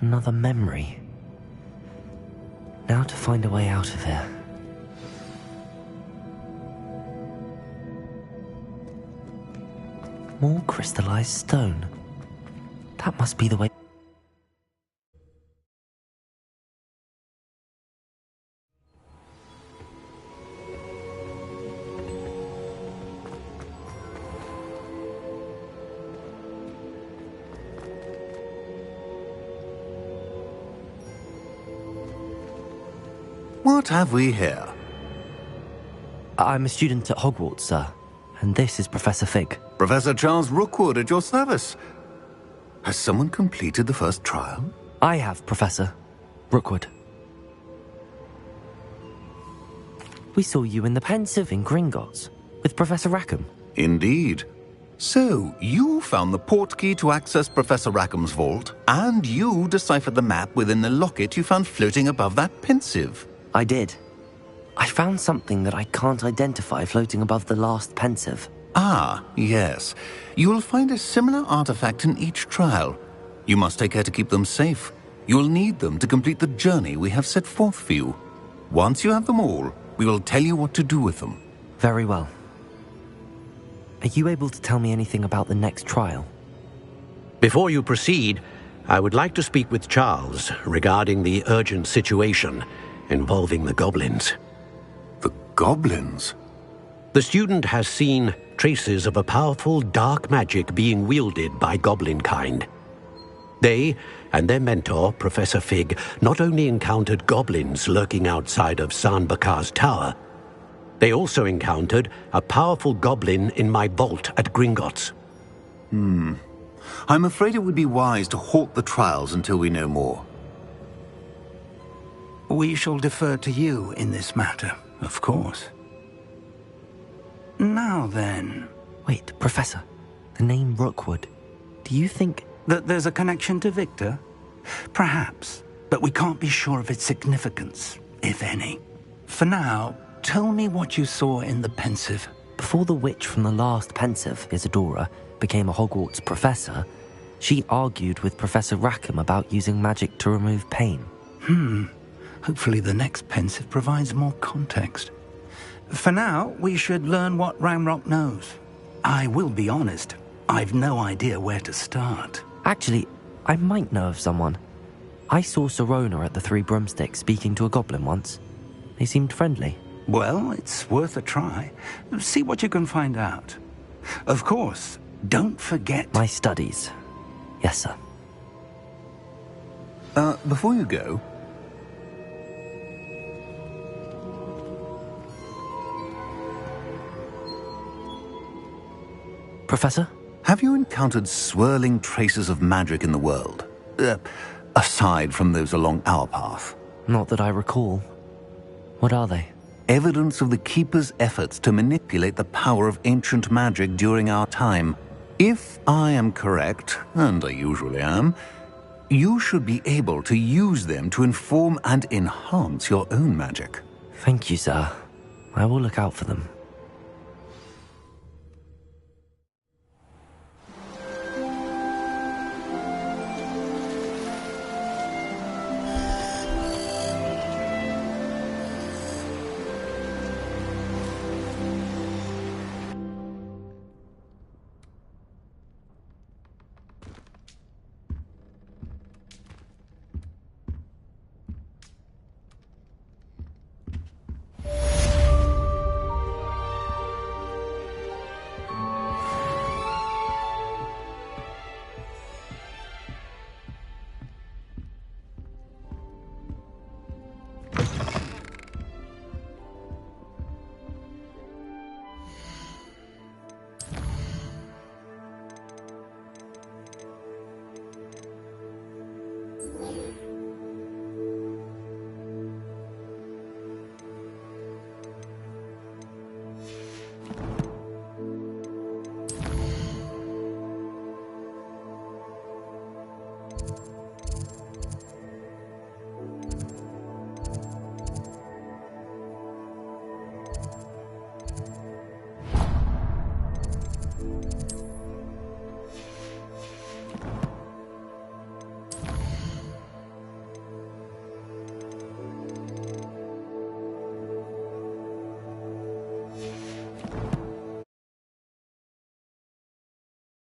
Another memory. Now to find a way out of here. More crystallized stone. That must be the way. What have we here? I'm a student at Hogwarts, sir. And this is Professor Fig. Professor Charles Rookwood at your service. Has someone completed the first trial? I have, Professor Rookwood. We saw you in the Pensive in Gringotts with Professor Rackham. Indeed. So, you found the portkey to access Professor Rackham's vault, and you deciphered the map within the locket you found floating above that Pensive. I did. I found something that I can't identify floating above the last pensive. Ah, yes. You will find a similar artifact in each trial. You must take care to keep them safe. You will need them to complete the journey we have set forth for you. Once you have them all, we will tell you what to do with them. Very well. Are you able to tell me anything about the next trial? Before you proceed, I would like to speak with Charles regarding the urgent situation involving the goblins. The goblins? The student has seen traces of a powerful dark magic being wielded by goblin kind. They and their mentor, Professor Fig, not only encountered goblins lurking outside of San Bakar's tower, they also encountered a powerful goblin in my vault at Gringotts. I'm afraid it would be wise to halt the trials until we know more. We shall defer to you in this matter, of course. Now then... Wait, Professor. The name Rookwood. Do you think... that there's a connection to Victor? Perhaps, but we can't be sure of its significance, if any. For now, tell me what you saw in the pensive. Before the witch from the last pensive, Isadora, became a Hogwarts professor, she argued with Professor Rackham about using magic to remove pain. Hopefully the next pensive provides more context. For now, we should learn what Ranrock knows. I will be honest, I've no idea where to start. Actually, I might know of someone. I saw Sirona at the Three Broomsticks speaking to a goblin once. They seemed friendly. Well, it's worth a try. See what you can find out. Of course, don't forget... my studies. Yes, sir. Before you go... Professor? Have you encountered swirling traces of magic in the world? Aside from those along our path? Not that I recall. What are they? Evidence of the Keeper's efforts to manipulate the power of ancient magic during our time. If I am correct, and I usually am, you should be able to use them to inform and enhance your own magic. Thank you, sir. I will look out for them.